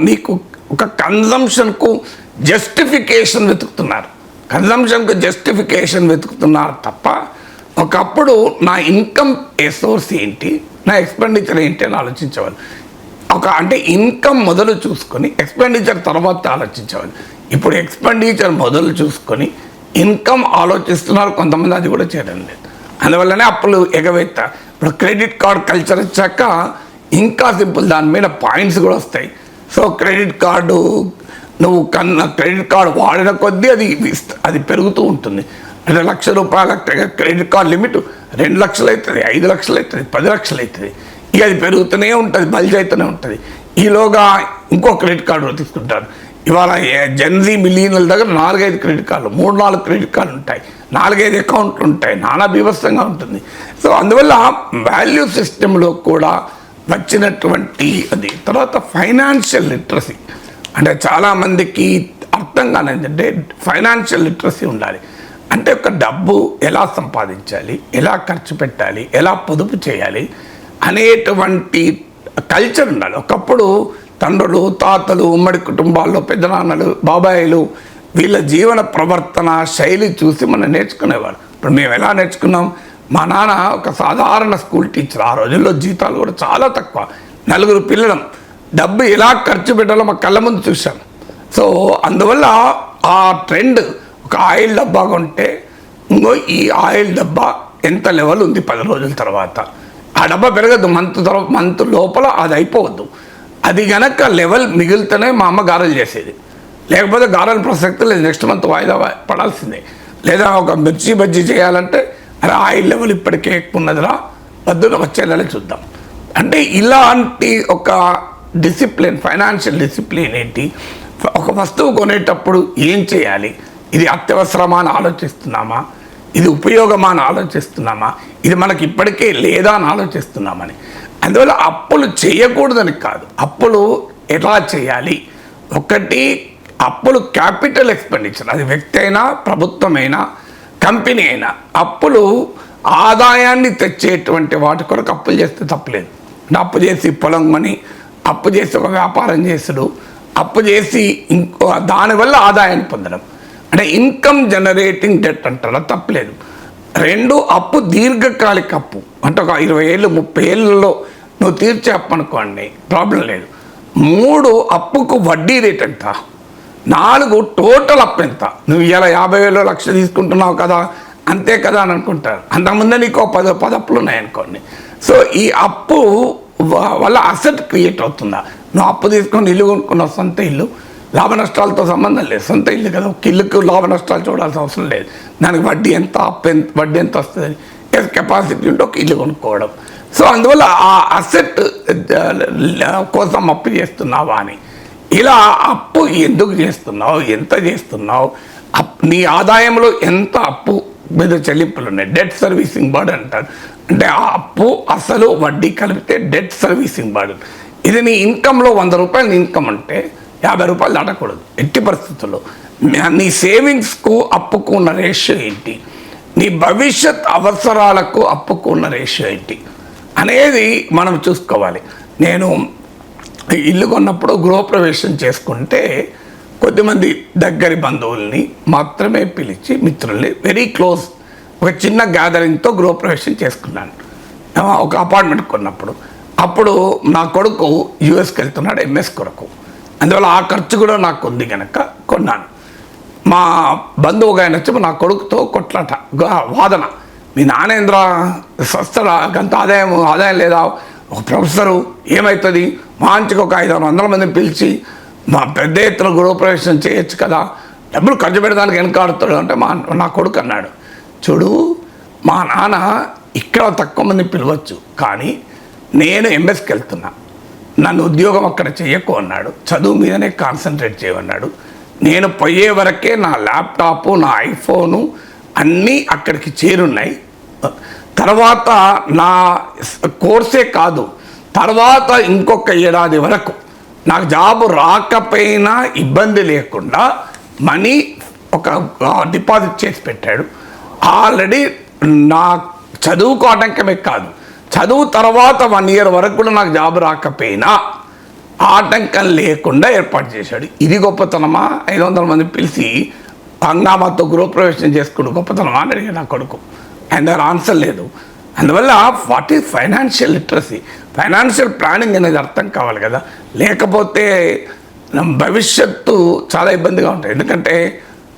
నీకు ఒక కన్జంప్షన్కు జస్టిఫికేషన్ వెతుకుతున్నారు తప్ప ఒకప్పుడు నా ఇన్కమ్ సోర్స్ ఏంటి, నా ఎక్స్పెండిచర్ ఏంటి అని ఆలోచించేవాళ్ళు. అంటే ఇన్కమ్ మొదలు చూసుకొని ఎక్స్పెండిచర్ తర్వాత ఆలోచించేవాళ్ళు. ఇప్పుడు ఎక్స్పెండిచర్ మొదలు చూసుకొని ఇన్కమ్ ఆలోచిస్తున్నారు కొంతమంది, అది కూడా చేయడం లేదు. అందువల్లనే అప్పులు ఎగవేత్త. ఇప్పుడు క్రెడిట్ కార్డ్ కల్చర్ వచ్చాక ఇంకా సింపుల్, దాని మీద పాయింట్స్ కూడా వస్తాయి. సో క్రెడిట్ కార్డు నువ్వు క్రెడిట్ కార్డు వాడిన కొద్దీ అది పెరుగుతూ ఉంటుంది. అంటే ₹1,00,000 క్రెడిట్ కార్డ్ లిమిట్ 2 లక్షలు అవుతుంది, 5 లక్షలు అవుతుంది, 10 లక్షలు అవుతుంది. ఇక అది పెరుగుతూనే ఉంటుంది, బల్జ్ అవుతూనే ఉంటుంది. ఈలోగా ఇంకో క్రెడిట్ కార్డు తీసుకుంటారు. ఇవాళ జెన్జీ మిలియన్ల దగ్గర 4-5 క్రెడిట్ కార్డులు, 3-4 క్రెడిట్ కార్డులు ఉంటాయి, 4-5 అకౌంట్లు ఉంటాయి, నానా బీభత్సంగా ఉంటుంది. సో అందువల్ల వాల్యూ సిస్టంలో కూడా వచ్చినటువంటి అది. తర్వాత ఫైనాన్షియల్ లిటరసీ, అంటే చాలామందికి అర్థం కానిదంటే ఫైనాన్షియల్ లిటరసీ ఉండాలి. అంటే ఒక డబ్బు ఎలా సంపాదించాలి, ఎలా ఖర్చు పెట్టాలి, ఎలా పొదుపు చేయాలి అనేటువంటి కల్చర్ ఉండాలి. ఒకప్పుడు తండ్రులు, తాతలు, ఉమ్మడి కుటుంబాల్లో పెద్దనాన్నలు, బాబాయిలు వీళ్ళ జీవన ప్రవర్తన శైలి చూసి మనం నేర్చుకునేవారు. ఇప్పుడు మేము ఎలా నేర్చుకున్నాం? మా నాన్న ఒక సాధారణ స్కూల్ టీచర్, ఆ రోజుల్లో జీతాలు కూడా చాలా తక్కువ, 4 పిల్లలం, డబ్బు ఎలా ఖర్చు పెట్టాలో మా కళ్ళ ముందు చూసాం. సో అందువల్ల ఆ ట్రెండ్, ఒక ఆయిల్ డబ్బా కొంటే ఇంకో ఈ ఆయిల్ డబ్బా ఎంత లెవెల్ ఉంది 10 రోజుల తర్వాత, ఆ డబ్బా పెరగద్దు, మంత్ లోపల అది అయిపోవద్దు. అది గనక లెవెల్ మిగిలితేనే మా అమ్మ గారెలు చేసేది, లేకపోతే గారెల ప్రసక్తి లేదు, నెక్స్ట్ మంత్ వాయిదా పడాల్సిందే. లేదా ఒక మిర్చి బజ్జీ చేయాలంటే అరే ఆయిల్ లెవెల్ ఇప్పటికే ఎక్కువ ఉన్నదిరా, వద్దు వచ్చే నెల చూద్దాం. అంటే ఇలాంటి ఒక డిసిప్లిన్, ఫైనాన్షియల్ డిసిప్లిన్ ఏంటి, ఒక వస్తువు కొనేటప్పుడు ఏం చేయాలి, ఇది అత్యవసరమా అని ఆలోచిస్తున్నామా, ఇది ఉపయోగమా అని ఆలోచిస్తున్నామా, ఇది మనకి ఇప్పటికే లేదా అని ఆలోచిస్తున్నామని. అందువల్ల అప్పులు చేయకూడదని కాదు, అప్పులు ఎలా చేయాలి. ఒకటి, అప్పులు క్యాపిటల్ ఎక్స్పెండిచర్, అది వ్యక్తి అయినా ప్రభుత్వమైనా కంపెనీ అయినా, అప్పులు ఆదాయాన్ని తెచ్చేటువంటి వాటి కొరకు అప్పులు చేస్తే తప్పలేదు. అప్పు చేసి పొలం కొని, అప్పు చేసి ఒక వ్యాపారం చేసుడు, అప్పు చేసి ఇంకో దానివల్ల ఆదాయాన్ని పొందడం, అంటే ఇన్కమ్ జనరేటింగ్ డెట్ అంటారు, అది తప్పలేదు. 2, అప్పు దీర్ఘకాలిక అప్పు, అంటే ఒక 20 ఏళ్ళు 30 ఏళ్ళలో నువ్వు తీర్చే అప్పు అనుకోండి, ప్రాబ్లం లేదు. 3, అప్పుకు వడ్డీ రేట్ ఎంత. 4, టోటల్ అప్పు ఎంత. నువ్వు ఇలా 50,000 లక్ష తీసుకుంటున్నావు కదా, అంతే కదా అని అనుకుంటారు. అంతకుముందే నీకు 10 అప్పులు ఉన్నాయనుకోండి. సో ఈ అప్పు వల్ల అసెట్ క్రియేట్ అవుతుందా. నువ్వు అప్పు తీసుకొని ఇల్లు కొనుక్కున్నావు, సొంత ఇల్లు, లాభ నష్టాలతో సంబంధం లేదు, సొంత ఇల్లు కదా, ఒక ఇల్లుకు లాభ నష్టాలు చూడాల్సిన అవసరం లేదు. దానికి వడ్డీ ఎంత, వడ్డీ ఎంత వస్తుంది, కెపాసిటీ ఉంటే ఒక ఇల్లు కొనుక్కోవడం. సో అందువల్ల ఆ అసెట్ కోసం అప్పు చేస్తున్నావా అని, ఇలా అప్పు ఎందుకు చేస్తున్నావు, ఎంత చేస్తున్నావు, నీ ఆదాయంలో ఎంత అప్పు మీద చెల్లింపులు ఉన్నాయి, డెట్ సర్వీసింగ్ బర్డెన్ అంటారు. అంటే ఆ అప్పు అసలు వడ్డీ కలిపితే డెట్ సర్వీసింగ్ బర్డెన్. ఇది నీ ఇన్కంలో 100 రూపాయలు ఇన్కమ్ అంటే 50 రూపాయలు దాటకూడదు ఎట్టి పరిస్థితుల్లో. నీ సేవింగ్స్కు అప్పుకు ఉన్న రేషియో ఏంటి, నీ భవిష్యత్ అవసరాలకు అప్పుకు ఉన్న రేషియో ఏంటి అనేది మనం చూసుకోవాలి. నేను ఇల్లు కొన్నప్పుడు గృహప్రవేశం చేసుకుంటే కొద్దిమంది దగ్గరి బంధువుల్ని మాత్రమే పిలిచి, మిత్రుల్ని, వెరీ క్లోజ్, ఒక చిన్న గ్యాదరింగ్తో గృహప్రవేశం చేసుకున్నాను. ఒక అపార్ట్మెంట్ కొన్నప్పుడు, అప్పుడు నా కొడుకు యూఎస్కి వెళ్తున్నాడు ఎంఎస్ కొరకు, అందువల్ల ఆ ఖర్చు కూడా నాకు ఉంది కనుక కొన్నాను. మా బంధువుగా ఆయన వచ్చి నా కొడుకుతో కొట్లాట, వాదన, మీ నానేంద్ర స్వస్థ గంత ఆదాయం లేదా, ఒక ప్రొఫెసరు ఏమవుతుంది, మంచిగా ఒక 500 మందిని పిలిచి మా పెద్ద ఎత్తున గృహప్రవేశం చేయొచ్చు కదా, డబ్బులు ఖర్చు పెట్టడానికి వెనకాడుతాడు అంటే నా కొడుకు అన్నాడు, చూడు మా నాన్న ఇక్కడ తక్కువ మంది పిలవచ్చు, కానీ నేను ఎంఎస్కి వెళ్తున్నా, నన్ను ఉద్యోగం అక్కడ చెయ్యకు అన్నాడు, చదువు మీదనే కాన్సన్ట్రేట్ చేయమన్నాడు. నేను పోయే వరకే నా ల్యాప్టాపు, నా ఐఫోను అన్నీ అక్కడికి చేరున్నాయి. తర్వాత నా కోర్సే కాదు, తర్వాత ఇంకొక ఏడాది వరకు నాకు జాబు రాకపోయినా ఇబ్బంది లేకుండా మనీ ఒక డిపాజిట్ చేసి పెట్టాడు. ఆల్రెడీ నా చదువుకు ఆటంకమే కాదు, చదువు తర్వాత 1 year వరకు కూడా నాకు జాబ్ రాకపోయినా ఆటంకం లేకుండా ఏర్పాటు చేశాడు. ఇది గొప్పతనమా? 500 మంది పిలిచి హంగామాతో గృహప్రవేశం చేసుకుని గొప్పతనమా అని అడిగాడు నా కొడుకు. ఆయన దగ్గర ఆన్సర్ లేదు. అందువల్ల what is financial literacy, financial planning అనేది అర్థం కావాలి కదా, లేకపోతే భవిష్యత్తు చాలా ఇబ్బందిగా ఉంటుంది. ఎందుకంటే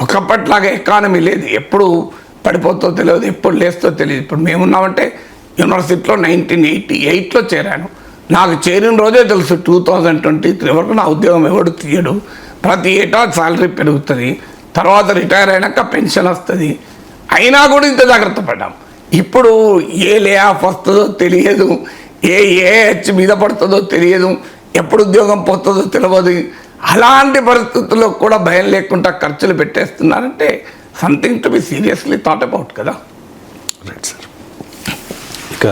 ఒకప్పట్లాగా ఎకానమీ లేదు, ఎప్పుడు పడిపోతో తెలియదు, ఎప్పుడు లేస్తో తెలియదు. ఇప్పుడు మేమున్నామంటే యూనివర్సిటీలో 1988లో చేరాను. నాకు చేరిన రోజే తెలుసు 2023 వరకు నా ఉద్యోగం ఎవడు తీయడు, ప్రతి ఏటా శాలరీ పెరుగుతుంది, తర్వాత రిటైర్ అయినాక పెన్షన్ వస్తుంది. అయినా కూడా ఇంత జాగ్రత్త పడ్డాం. ఇప్పుడు ఏ లే ఆఫ్ వస్తుందో తెలియదు, ఏహెచ్ మీద పడుతుందో తెలియదు, ఎప్పుడు ఉద్యోగం పోతుందో తెలియదు. అలాంటి పరిస్థితుల్లో కూడా భయం లేకుండా ఖర్చులు పెట్టేస్తున్నారంటే something to be seriously thought about కదా. Right sir. ఇక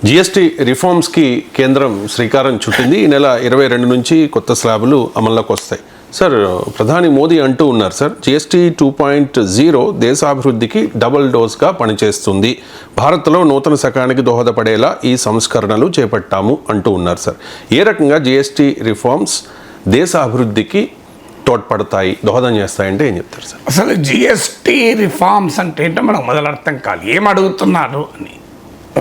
జిఎస్టీ రిఫార్మ్స్కి కేంద్రం శ్రీకారం చుట్టింది. ఈ నెల 22 నుంచి కొత్త స్లాబులు అమల్లోకి వస్తాయి. సార్, ప్రధాని మోదీ అంటూ ఉన్నారు సార్, జిఎస్టీ 2.0 దేశాభివృద్ధికి డబుల్ డోస్గా పనిచేస్తుంది, భారత్లో నూతన శకానికి దోహదపడేలా ఈ సంస్కరణలు చేపట్టాము అంటూ ఉన్నారు సార్. ఏ రకంగా జిఎస్టీ రిఫార్మ్స్ దేశ అభివృద్ధికి తోడ్పడతాయి, దోహదం చేస్తాయంటే ఏం చెప్తారు సార్? అసలు జిఎస్టీ రిఫార్మ్స్ అంటే ఏంటో మనకు మొదలు అర్థం కాదు, ఏం అడుగుతున్నారు అని.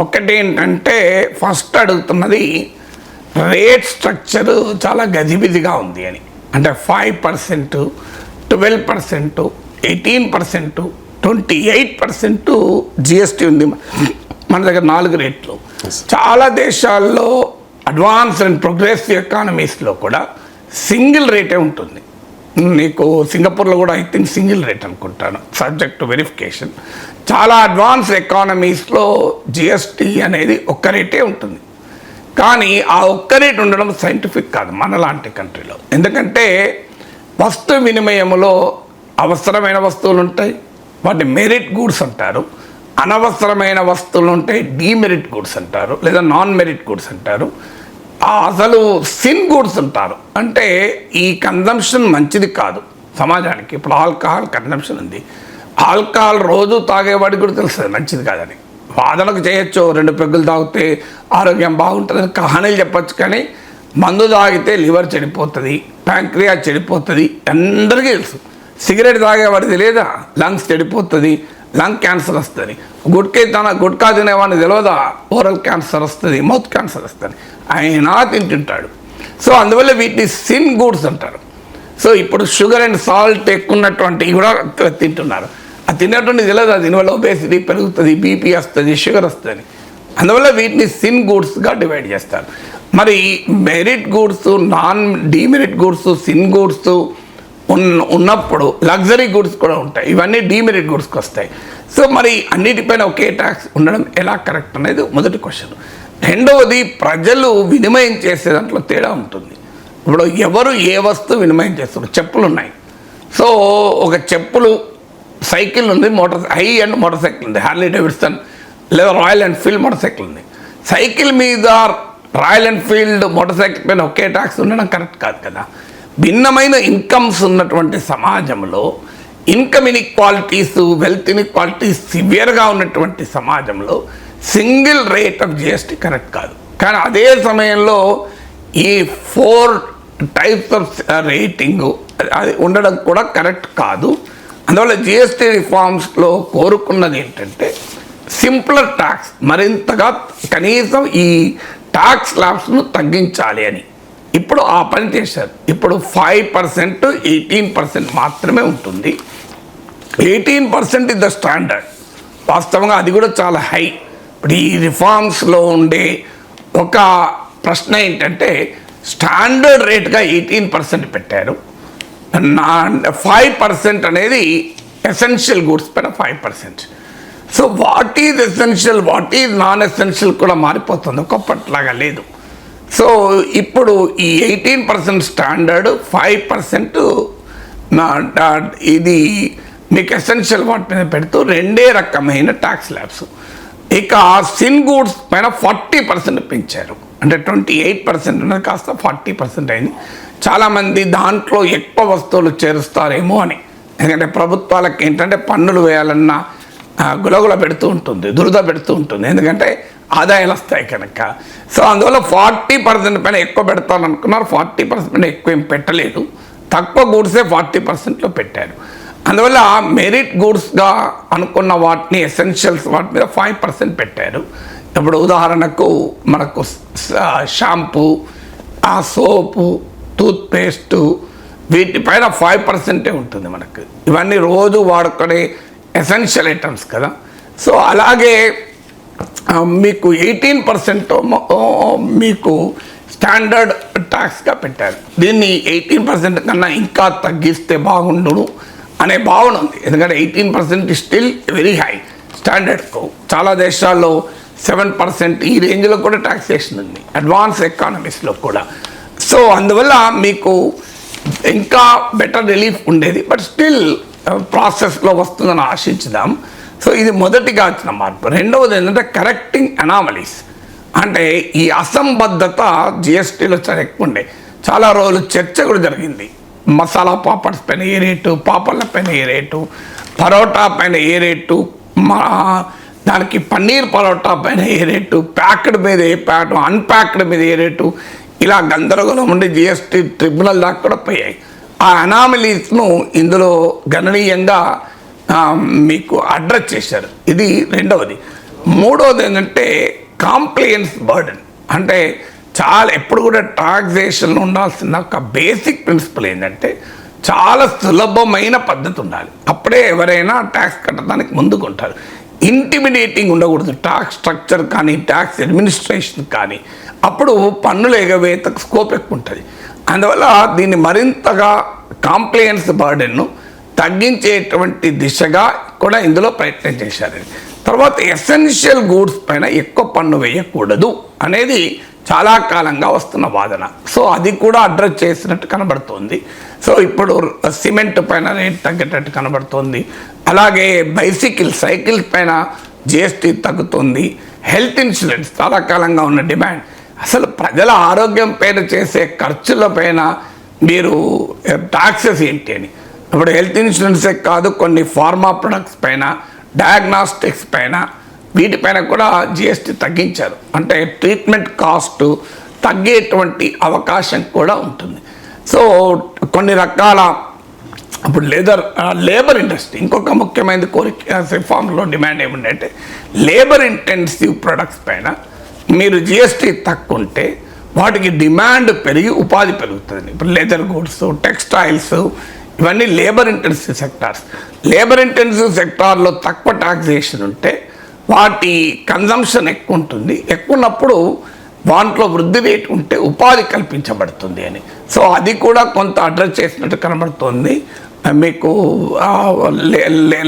ఒకటి ఏంటంటే ఫస్ట్ అడుగుతున్నది రేట్ స్ట్రక్చర్ చాలా గజిబిజిగా ఉంది అని. అంటే 5%, 12%, 18%, 28% జిఎస్టీ ఉంది మన దగ్గర 4 రేట్లు. చాలా దేశాల్లో అడ్వాన్స్ అండ్ ప్రోగ్రెసివ్ ఎకానమీస్లో కూడా సింగిల్ రేటే ఉంటుంది. నీకు సింగపూర్లో కూడా ఐ థింక్ సింగిల్ రేట్ అనుకుంటాను, సబ్జెక్ట్ టు వెరిఫికేషన్. చాలా అడ్వాన్స్ ఎకానమీస్లో జిఎస్టీ అనేది ఒక్క రేటే ఉంటుంది. కానీ ఆ ఒక్క రేట్ ఉండడం సైంటిఫిక్ కాదు మనలాంటి కంట్రీలో. ఎందుకంటే వస్తు వినిమయంలో అవసరమైన వస్తువులు ఉంటాయి, వాటి మెరిట్ గూడ్స్ అంటారు. అనవసరమైన వస్తువులు ఉంటాయి, డీమెరిట్ గూడ్స్ అంటారు, లేదా నాన్ మెరిట్ గూడ్స్ అంటారు. అసలు సిన్ గూడ్స్ అంటారు. అంటే ఈ కన్జంప్షన్ మంచిది కాదు సమాజానికి. ఇప్పుడు ఆల్కహాల్ కన్జంప్షన్ ఉంది, ఆల్కహాల్ రోజు తాగేవాడికి కూడా తెలుస్తుంది మంచిది కాదని. వాదనకు చేయొచ్చు, 2 పెగ్గులు తాగితే ఆరోగ్యం బాగుంటుందని కహానీలు చెప్పచ్చు. కానీ మందు తాగితే లివర్ చెడిపోతుంది, ప్యాంక్రియా చెడిపోతుంది, అందరికీ తెలుసు. సిగరెట్ తాగేవాడిది లేదా లంగ్స్ చెడిపోతుంది, లంగ్ క్యాన్సర్ వస్తుంది. గుట్కా తినేవాడిని తెలియదా ఓరల్ క్యాన్సర్ వస్తుంది, మౌత్ క్యాన్సర్ వస్తుంది. అయినా తింటుంటాడు. సో అందువల్ల వీటిని సిన్ గూడ్స్ అంటారు. సో ఇప్పుడు షుగర్ అండ్ సాల్ట్ ఎక్కువ ఉన్నటువంటివి కూడా తింటున్నారు. అది తిన్నటువంటి తెలియదు, దీనివల్ల ఒబేసిటీ పెరుగుతుంది, బీపీ వస్తుంది, షుగర్ వస్తుంది. అందువల్ల వీటిని సిన్ గూడ్స్గా డివైడ్ చేస్తారు. మరి merit goods, non demerit goods, sin goods ఉన్నప్పుడు లగ్జరీ గూడ్స్ కూడా ఉంటాయి. ఇవన్నీ డీమెరిట్ గూడ్స్కి వస్తాయి. సో మరి అన్నిటిపైన ఒకే ట్యాక్స్ ఉండడం ఎలా కరెక్ట్ అనేది మొదటి క్వశ్చన్. రెండవది, ప్రజలు వినిమయం చేసే దాంట్లో తేడా ఉంటుంది. ఇప్పుడు ఎవరు ఏ వస్తువు వినిమయం చేస్తారు? చెప్పులు ఉన్నాయి. సో ఒక చెప్పులు, సైకిల్ ఉంది, హై అండ్ మోటార్ సైకిల్ ఉంది, హార్లీ డేవిడ్సన్ లేదా రాయల్ ఎన్ఫీల్డ్ మోటార్ సైకిల్ ఉంది. సైకిల్ మీద రాయల్ ఎన్ఫీల్డ్ మోటార్ సైకిల్ పైన ఒకే ట్యాక్స్ ఉండడం కరెక్ట్ కాదు కదా. భిన్నమైన ఇన్కమ్స్ ఉన్నటువంటి సమాజంలో, ఇన్కమ్ ఇన్ఈక్వాలిటీస్, వెల్త్ ఇన్ఈక్వాలిటీస్ సివియర్గా ఉన్నటువంటి సమాజంలో single rate of GST correct కాదు. కానీ అదే సమయంలో ఈ 4 టైప్స్ ఆఫ్ రేటింగ్ అది ఉండడం కూడా కరెక్ట్ కాదు. అందువల్ల జిఎస్టీ రిఫార్మ్స్లో కోరుకున్నది ఏంటంటే సింప్లర్ ట్యాక్స్, మరింతగా కనీసం ఈ ట్యాక్స్ స్లాబ్స్ను తగ్గించాలి అని. ఇప్పుడు ఆ పని చేశారు. ఇప్పుడు 5%, 18% మాత్రమే ఉంటుంది. 18% ఇస్ ద స్టాండర్డ్. వాస్తవంగా అది కూడా చాలా హై. ఇప్పుడు ఈ రిఫార్మ్స్లో ఉండే ఒక ప్రశ్న ఏంటంటే స్టాండర్డ్ రేట్గా 18% పెట్టారు. 5% అనేది ఎసెన్షియల్ గూడ్స్ పైన 5%. So what is essential, what is non essential కూడా మారిపోతుంది, ఒకప్పట్లాగా లేదు. సో ఇప్పుడు ఈ 18% స్టాండర్డ్, 5% ఇది మీకు ఎసెన్షియల్ వాటి మీద పెడుతూ 2 రకమైన ట్యాక్స్ స్లాబ్స్. ఇక సిన్ గూడ్స్ పైన 40% పెంచారు. అంటే 28% ఉన్నది కాస్త 40% అయింది. చాలామంది దాంట్లో ఎక్కువ వస్తువులు చేరుస్తారేమో అని, ఎందుకంటే ప్రభుత్వాలకు ఏంటంటే పన్నులు వేయాలన్నా గులగుల పెడుతూ ఉంటుంది, దురద పెడుతూ ఉంటుంది, ఎందుకంటే ఆదాయాలు వస్తాయి కనుక. సో అందువల్ల 40% పైన ఎక్కువ పెడతారనుకున్నారు, 40% పైన ఎక్కువ ఏం పెట్టలేదు, తక్కువ గూడ్సే 40%లో పెట్టారు. అందువల్ల మెరిట్ గూడ్స్గా అనుకున్న వాటిని, ఎసెన్షియల్స్ వాటి మీద 5% పెట్టారు. ఇప్పుడు ఉదాహరణకు మనకు షాంపూ, ఆ సోపు, టూత్పేస్టు, వీటిపైన 5% ఉంటుంది మనకు. ఇవన్నీ రోజు వాడుకునే ఎసెన్షియల్ ఐటమ్స్ కదా. సో అలాగే మీకు 18% మీకు స్టాండర్డ్ ట్యాక్స్గా పెట్టారు. దీన్ని 18% కన్నా ఇంకా తగ్గిస్తే బాగుండును అనే భావన ఉంది. ఎందుకంటే 18% స్టిల్ వెరీ హై స్టాండర్డ్కు. చాలా దేశాల్లో 7% ఈ రేంజ్లో కూడా ట్యాక్సేషన్ ఉంది, అడ్వాన్స్ ఎకానమీస్లో కూడా. సో అందువల్ల మీకు ఇంకా బెటర్ రిలీఫ్ ఉండేది, బట్ స్టిల్ ప్రాసెస్లో వస్తుందని ఆశించుదాం. సో ఇది మొదటిగా వచ్చిన మార్పు. రెండవది ఏంటంటే కరెక్టింగ్ అనామలీస్, అంటే ఈ అసంబద్ధత జిఎస్టీలో చాలా ఎక్కువ ఉండే. చాలా రోజులు చర్చ కూడా జరిగింది. మసాలా పాపడ్స్ పైన ఏ రేటు, పాపడ్ల పైన ఏ రేటు, పరోటా పైన ఏ రేటు, దానికి పన్నీర్ పరోటా పైన ఏ రేటు, ప్యాక్డ్ మీద ఏ ప్యాటు, అన్ప్యాక్డ్ మీద ఏ రేటు, ఇలా గందరగోళం ఉండి జిఎస్టీ ట్రిబ్యునల్ దాకా కూడా పోయాయి. ఆ అనామలీస్ను ఇందులో గణనీయంగా మీకు అడ్రస్ చేశారు. ఇది రెండవది. మూడవది ఏంటంటే కాంప్లయన్స్ బర్డెన్, అంటే చాలా ఎప్పుడు కూడా టాక్సేషన్లో ఉండాల్సిన ఒక బేసిక్ ప్రిన్సిపల్ ఏంటంటే చాలా సులభమైన పద్ధతి ఉండాలి. అప్పుడే ఎవరైనా ట్యాక్స్ కట్టడానికి ముందుకుంటారు. ఇంటిమిడేటింగ్ ఉండకూడదు ట్యాక్స్ స్ట్రక్చర్ కానీ, ట్యాక్స్ అడ్మినిస్ట్రేషన్ కానీ. అప్పుడు పన్నుల ఎగవేతకు స్కోప్ ఎక్కువ ఉంటుంది. అందువల్ల దీన్ని మరింతగా కాంప్లయన్స్ బర్డెన్ను తగ్గించేటువంటి దిశగా కూడా ఇందులో ప్రయత్నం చేశారు. తర్వాత ఎసెన్షియల్ గూడ్స్ పైన ఎక్కువ పన్ను వేయకూడదు అనేది చాలా కాలంగా వస్తున్న వాదన. సో అది కూడా అడ్రస్ చేసినట్టు కనబడుతోంది. సో ఇప్పుడు సిమెంట్ పైన రేట్ తగ్గేటట్టు కనబడుతోంది. అలాగే సైకిల్స్ పైన జిఎస్టీ తగ్గుతుంది. హెల్త్ ఇన్సూరెన్స్ చాలా కాలంగా ఉన్న డిమాండ్. అసలు ప్రజల ఆరోగ్యం పైన చేసే ఖర్చుల పైన మీరు ట్యాక్సెస్ ఏంటి అని. ఇప్పుడు హెల్త్ ఇన్సూరెన్సే కాదు, కొన్ని ఫార్మా ప్రొడక్ట్స్ పైన, డయాగ్నాస్టిక్స్ పైన, వీటిపైన కూడా జిఎస్టీ తగ్గించారు. అంటే ట్రీట్మెంట్ కాస్ట్ తగ్గేటువంటి అవకాశం కూడా ఉంటుంది. సో కొన్ని రకాల ఇప్పుడు లేబర్ ఇండస్ట్రీ ఇంకొక ముఖ్యమైన కోరిక రిఫార్మ్లో డిమాండ్ ఏముందంటే లేబర్ ఇంటెన్సివ్ ప్రొడక్ట్స్ పైన మీరు జిఎస్టీ తక్కువ ఉంటే వాటికి డిమాండ్ పెరిగి ఉపాధి పెరుగుతుంది. ఇప్పుడు లెదర్ గూడ్స్, టెక్స్టైల్స్, ఇవన్నీ labour intensive sectors. Labour intensive సెక్టార్లో తక్కువ టాక్సేషన్ ఉంటే వాటి కన్జంప్షన్ ఎక్కువ ఉంటుంది. ఎక్కువ ఉన్నప్పుడు వాటిలో వృద్ధి రేటు ఉంటే ఉపాధి కల్పించబడుతుంది అని. సో అది కూడా కొంత అడ్రస్ చేసినట్టు కనబడుతుంది మీకు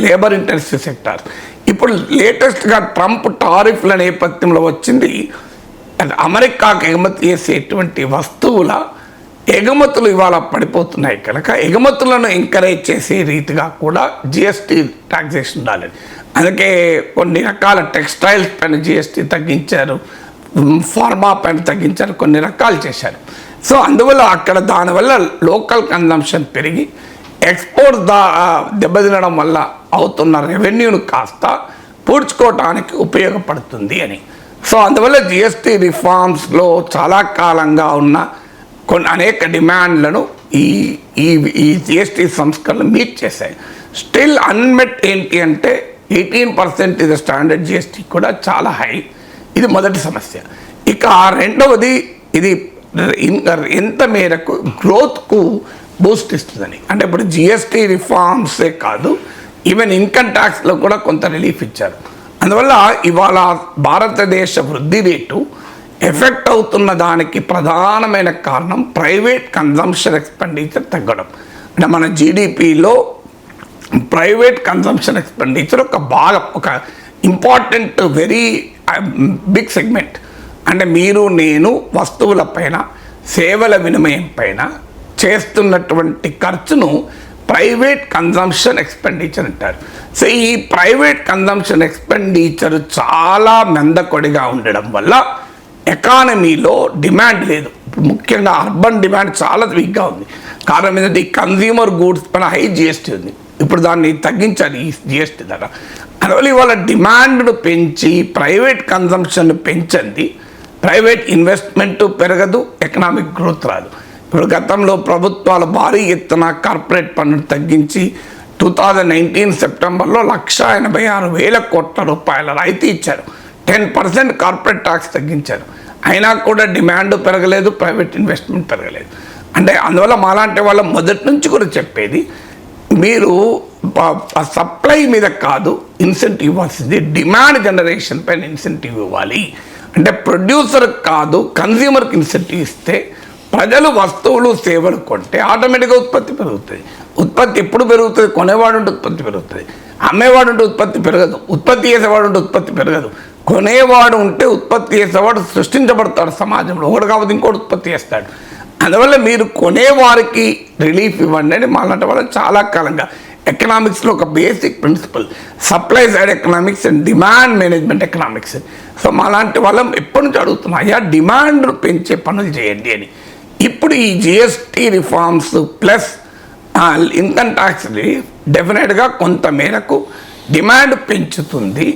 లేబర్ ఇంటెన్సివ్ సెక్టార్స్. ఇప్పుడు లేటెస్ట్గా ట్రంప్ టారిఫ్ల నేపథ్యంలో వచ్చింది అమెరికాకు ఎగుమతి చేసేటువంటి వస్తువుల ఎగుమతులు ఇవాళ పడిపోతున్నాయి కనుక ఎగుమతులను ఎంకరేజ్ చేసే రీతిగా కూడా జిఎస్టీ టాక్సేషన్ ఉండాలి. అందుకే కొన్ని రకాల టెక్స్టైల్స్ పైన జిఎస్టీ తగ్గించారు, ఫార్మా పైన తగ్గించారు, కొన్ని రకాలు చేశారు. సో అందువల్ల అక్కడ దానివల్ల లోకల్ కన్జంప్షన్ పెరిగి ఎక్స్పోర్ట్ దెబ్బతినడం వల్ల అవుతున్న రెవెన్యూను కాస్త పూడ్చుకోవటానికి ఉపయోగపడుతుంది అని. సో అందువల్ల జిఎస్టీ రిఫార్మ్స్లో చాలా కాలంగా ఉన్న అనేక డిమాండ్లను ఈ జిఎస్టీ సంస్కరణలు మీట్ చేశాయి. స్టిల్ అన్మెట్ ఏంటి అంటే 18% ఇది స్టాండర్డ్ జిఎస్టీ కూడా చాలా హై. ఇది మొదటి సమస్య. ఇక రెండవది ఇది ఎంత మేరకు గ్రోత్కు బూస్ట్ ఇస్తుందని. అంటే ఇప్పుడు జిఎస్టీ రిఫార్మ్సే కాదు, ఈవెన్ ఇన్కమ్ ట్యాక్స్లో కూడా కొంత రిలీఫ్ ఇచ్చారు. అందువల్ల ఇవాళ భారతదేశ వృద్ధి రేటు ఎఫెక్ట్ అవుతున్న దానికి ప్రధానమైన కారణం ప్రైవేట్ కన్జంప్షన్ ఎక్స్పెండిచర్ తగ్గడం. అంటే మన జీడిపిలో ప్రైవేట్ కన్జంప్షన్ ఎక్స్పెండిచర్ ఒక ఇంపార్టెంట్ వెరీ బిగ్ సెగ్మెంట్. అంటే మీరు నేను వస్తువుల పైన, సేవల వినిమయం పైన చేస్తున్నటువంటి ఖర్చును ప్రైవేట్ కన్జంప్షన్ ఎక్స్పెండిచర్ అంటారు. సో ఈ ప్రైవేట్ కన్జంప్షన్ ఎక్స్పెండిచర్ చాలా మందకొడిగా ఉండడం వల్ల ఎకానమీలో డిమాండ్ లేదు. ముఖ్యంగా అర్బన్ డిమాండ్ చాలా వీక్గా ఉంది. కారణం ఏంటంటే ఈ కన్జ్యూమర్ గూడ్స్ పైన హై జిఎస్టీ ఉంది. ఇప్పుడు ఇప్పుడు దాన్ని తగ్గించాలి ఈ జిఎస్టీ ధర. అందువల్ల ఇవాళ డిమాండ్ను పెంచి ప్రైవేట్ కన్సంప్షన్ పెంచండి, ప్రైవేట్ ఇన్వెస్ట్మెంట్ పెరగదు, ఎకనామిక్ గ్రోత్ రాదు. ఇప్పుడు గతంలో ప్రభుత్వాలు భారీ ఎత్తున కార్పొరేట్ పన్నును తగ్గించి 2019 సెప్టెంబర్లో 1,86,000 కోట్ల రూపాయల రాయితీ ఇచ్చారు. 10% కార్పొరేట్ ట్యాక్స్ తగ్గించారు. అయినా కూడా డిమాండ్ పెరగలేదు, ప్రైవేట్ ఇన్వెస్ట్మెంట్ పెరగలేదు. అంటే అందువల్ల మాలాంటి వాళ్ళ మొదటి నుంచి కూడా చెప్పేది, మీరు సప్లై మీద కాదు ఇన్సెంటివ్ ఇవ్వాల్సింది, డిమాండ్ జనరేషన్ పైన ఇన్సెంటివ్ ఇవ్వాలి. అంటే ప్రొడ్యూసర్ కాదు కన్జ్యూమర్కి ఇన్సెంటివ్ ఇస్తే ప్రజలు వస్తువులు సేవలు కొంటే ఆటోమేటిక్గా ఉత్పత్తి పెరుగుతుంది. ఉత్పత్తి ఎప్పుడు పెరుగుతుంది? కొనేవాడు ఉంటే ఉత్పత్తి పెరుగుతుంది, అమ్మేవాడు ఉంటే ఉత్పత్తి పెరగదు, ఉత్పత్తి చేసేవాడు ఉంటే ఉత్పత్తి పెరగదు. కొనేవాడు ఉంటే ఉత్పత్తి చేసేవాడు సృష్టించబడతాడు సమాజంలో, ఒకటి కాకపోతే ఇంకోటి ఉత్పత్తి చేస్తాడు. అందువల్ల మీరు కొనేవారికి రిలీఫ్ ఇవ్వండి అని మాలాంటి వాళ్ళు చాలా కాలంగా ఎకనామిక్స్లో ఒక basic principle, supply side economics and demand management economics. So మాలాంటి వాళ్ళం ఎప్పటి నుంచి అడుగుతున్నాం, అయ్యా డిమాండ్ పెంచే పనులు చేయండి అని. ఇప్పుడు ఈ GST reforms plus income tax డెఫినెట్గా కొంత మేరకు డిమాండ్ పెంచుతుంది,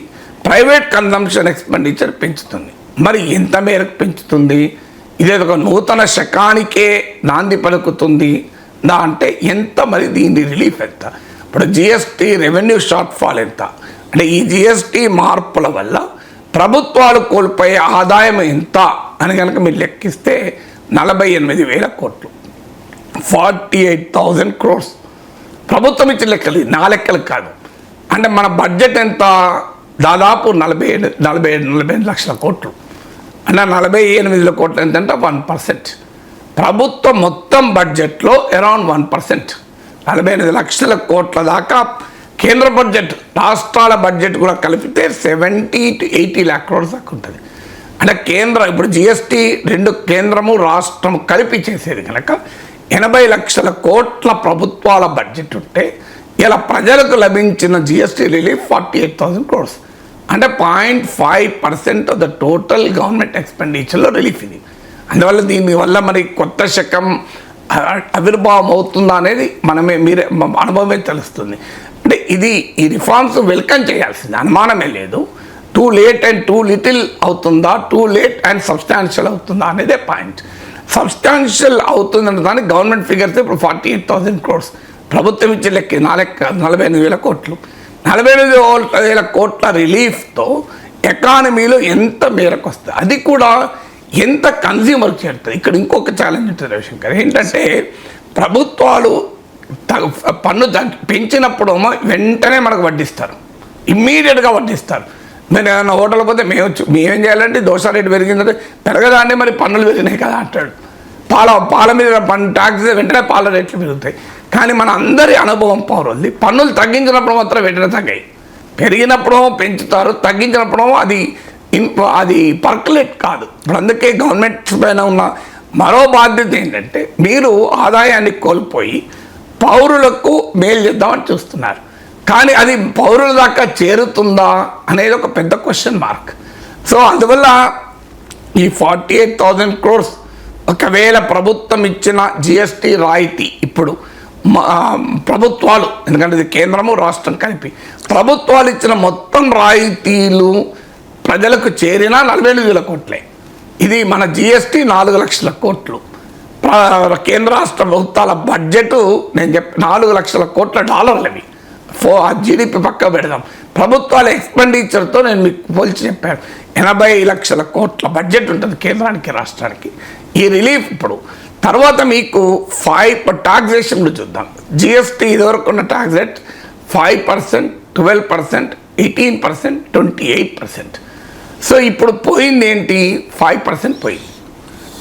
ప్రైవేట్ కన్జంప్షన్ ఎక్స్పెండిచర్ పెంచుతుంది. మరి ఎంత మేరకు పెంచుతుంది? ఇదేదో ఒక నూతన శకానికే నాంది పలుకుతుంది అంటే ఎంత? మరి దీని రిలీఫ్ ఎంత? ఇప్పుడు జిఎస్టీ రెవెన్యూ షార్ట్ ఫాల్ ఎంత? అంటే ఈ జిఎస్టీ మార్పుల వల్ల ప్రభుత్వాలు కోల్పోయే ఆదాయం ఎంత అని కనుక మీరు లెక్కిస్తే 48,000 కోట్లు, 48,000 crores. ప్రభుత్వం ఇచ్చిన లెక్కలు, నా లెక్కలు కాదు. అంటే మన బడ్జెట్ ఎంత? దాదాపు 47 లక్షల కోట్లు. అంటే 48 కోట్లు ఎంతంటే 1%. ప్రభుత్వం మొత్తం బడ్జెట్లో అరౌండ్ 1%, 48 లక్షల కోట్ల దాకా. కేంద్ర బడ్జెట్, రాష్ట్రాల బడ్జెట్ కూడా కలిపితే 70 to 80 lakh crores దాకా ఉంటుంది. అంటే ఇప్పుడు జిఎస్టీ రెండు కేంద్రము రాష్ట్రము కలిపి చేసేది కనుక 80 లక్షల కోట్ల ప్రభుత్వాల బడ్జెట్ ఉంటే ఇలా ప్రజలకు లభించిన జిఎస్టీ రిలీఫ్ 48,000 crores. అంటే 0.5% ఆఫ్ ద టోటల్ గవర్నమెంట్ ఎక్స్పెండిచర్లో రిలీఫ్ ఇది. అందువల్ల దీనివల్ల మరి కొత్త శకం ఆవిర్భావం అవుతుందా అనేది మీరే అనుభవమే తెలుస్తుంది. అంటే ఈ రిఫార్మ్స్ వెల్కమ్ చేయాల్సింది, అనుమానమే లేదు. Too late and two little అవుతుందా, టూ లేట్ అండ్ సబ్స్టాన్షియల్ అవుతుందా అనేదే పాయింట్. సబ్స్టాన్షియల్ అవుతుందన్న దానికి గవర్నమెంట్ ఫిగర్స్ ఇప్పుడు 48,000 crores. ప్రభుత్వం ఇచ్చే లెక్క 48,000 కోట్లు. 48,000 కోట్ల రిలీఫ్తో ఎకానమీలో ఎంత మేరకు వస్తుంది, అది కూడా ఎంత కన్జ్యూమర్కి చేరుతుంది. ఇక్కడ ఇంకొక ఛాలెంజ్ ఉంటుంది రవిశంకర్, ఏంటంటే ప్రభుత్వాలు పన్ను పెంచినప్పుడు వెంటనే మనకు వడ్డిస్తారు, ఇమ్మీడియట్గా వడ్డిస్తారు. మీరు ఏమైనా హోటల్ పోతే మేమేం చేయాలంటే దోశ రేటు పెరిగిందంటే పెరగదా అంటే మరి పన్నులు పెరిగినాయి కదా అంటాడు. పాల మీద ట్యాక్స్ వెంటనే పాల రేట్లు పెరుగుతాయి. కానీ మన అందరి అనుభవం పౌరులది, పన్నులు తగ్గించినప్పుడు మాత్రం వెంటనే తగ్గాయి. పెరిగినప్పుడు పెంచుతారు, తగ్గించినప్పుడు అది పర్కులేట్ కాదు. ఇప్పుడు అందుకే గవర్నమెంట్ పైన ఉన్న మరో బాధ్యత ఏంటంటే మీరు ఆదాయాన్ని కోల్పోయి పౌరులకు మేలు చేద్దామని చూస్తున్నారు. కానీ అది పౌరుల దాకా చేరుతుందా అనేది ఒక పెద్ద క్వశ్చన్ మార్క్. సో అందువల్ల ఈ 48,000 crores ఒకవేళ ప్రభుత్వం ఇచ్చిన జిఎస్టీ రాయితీ ఇప్పుడు ప్రభుత్వాలు, ఎందుకంటే ఇది కేంద్రము రాష్ట్రం కలిపి ప్రభుత్వాలు ఇచ్చిన మొత్తం రాయితీలు ప్రజలకు చేరినా 48,000 కోట్లే. ఇది మన జిఎస్టీ 4 లక్షల కోట్లు. కేంద్ర రాష్ట్ర ప్రభుత్వాల బడ్జెట్ నేను 4 లక్షల కోట్ల డాలర్లవి. జీడిపి పక్క పెడదాం. ప్రభుత్వాల ఎక్స్పెండిచర్తో నేను మీకు పోల్చి చెప్పాను, 80 లక్షల కోట్ల బడ్జెట్ ఉంటుంది కేంద్రానికి రాష్ట్రానికి. ఈ రిలీఫ్ ఇప్పుడు తర్వాత మీకు 5 టాక్సేషన్లు చూద్దాం. జిఎస్టీ ఇదివరకు ఉన్న ట్యాక్స్ రేట్ 5%, 12%, 18%, 28%. సో ఇప్పుడు పోయింది ఏంటి? 5% పోయింది,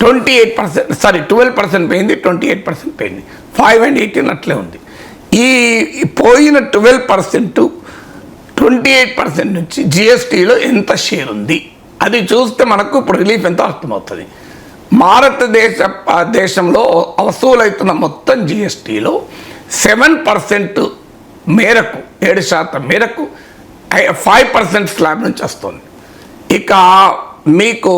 12% పోయింది, 28% పోయింది, 5 and 18 అట్లే ఉంది. ఈ పోయిన 12%, 28% నుంచి జిఎస్టీలో ఎంత షేర్ ఉంది అది చూస్తే మనకు ఇప్పుడు రిలీఫ్ ఎంత అర్థమవుతుంది. దేశంలో వసూలవుతున్న మొత్తం జిఎస్టీలో 7% మేరకు, 7% మేరకు 5% స్లాబ్ నుంచి వస్తుంది. ఇక మీకు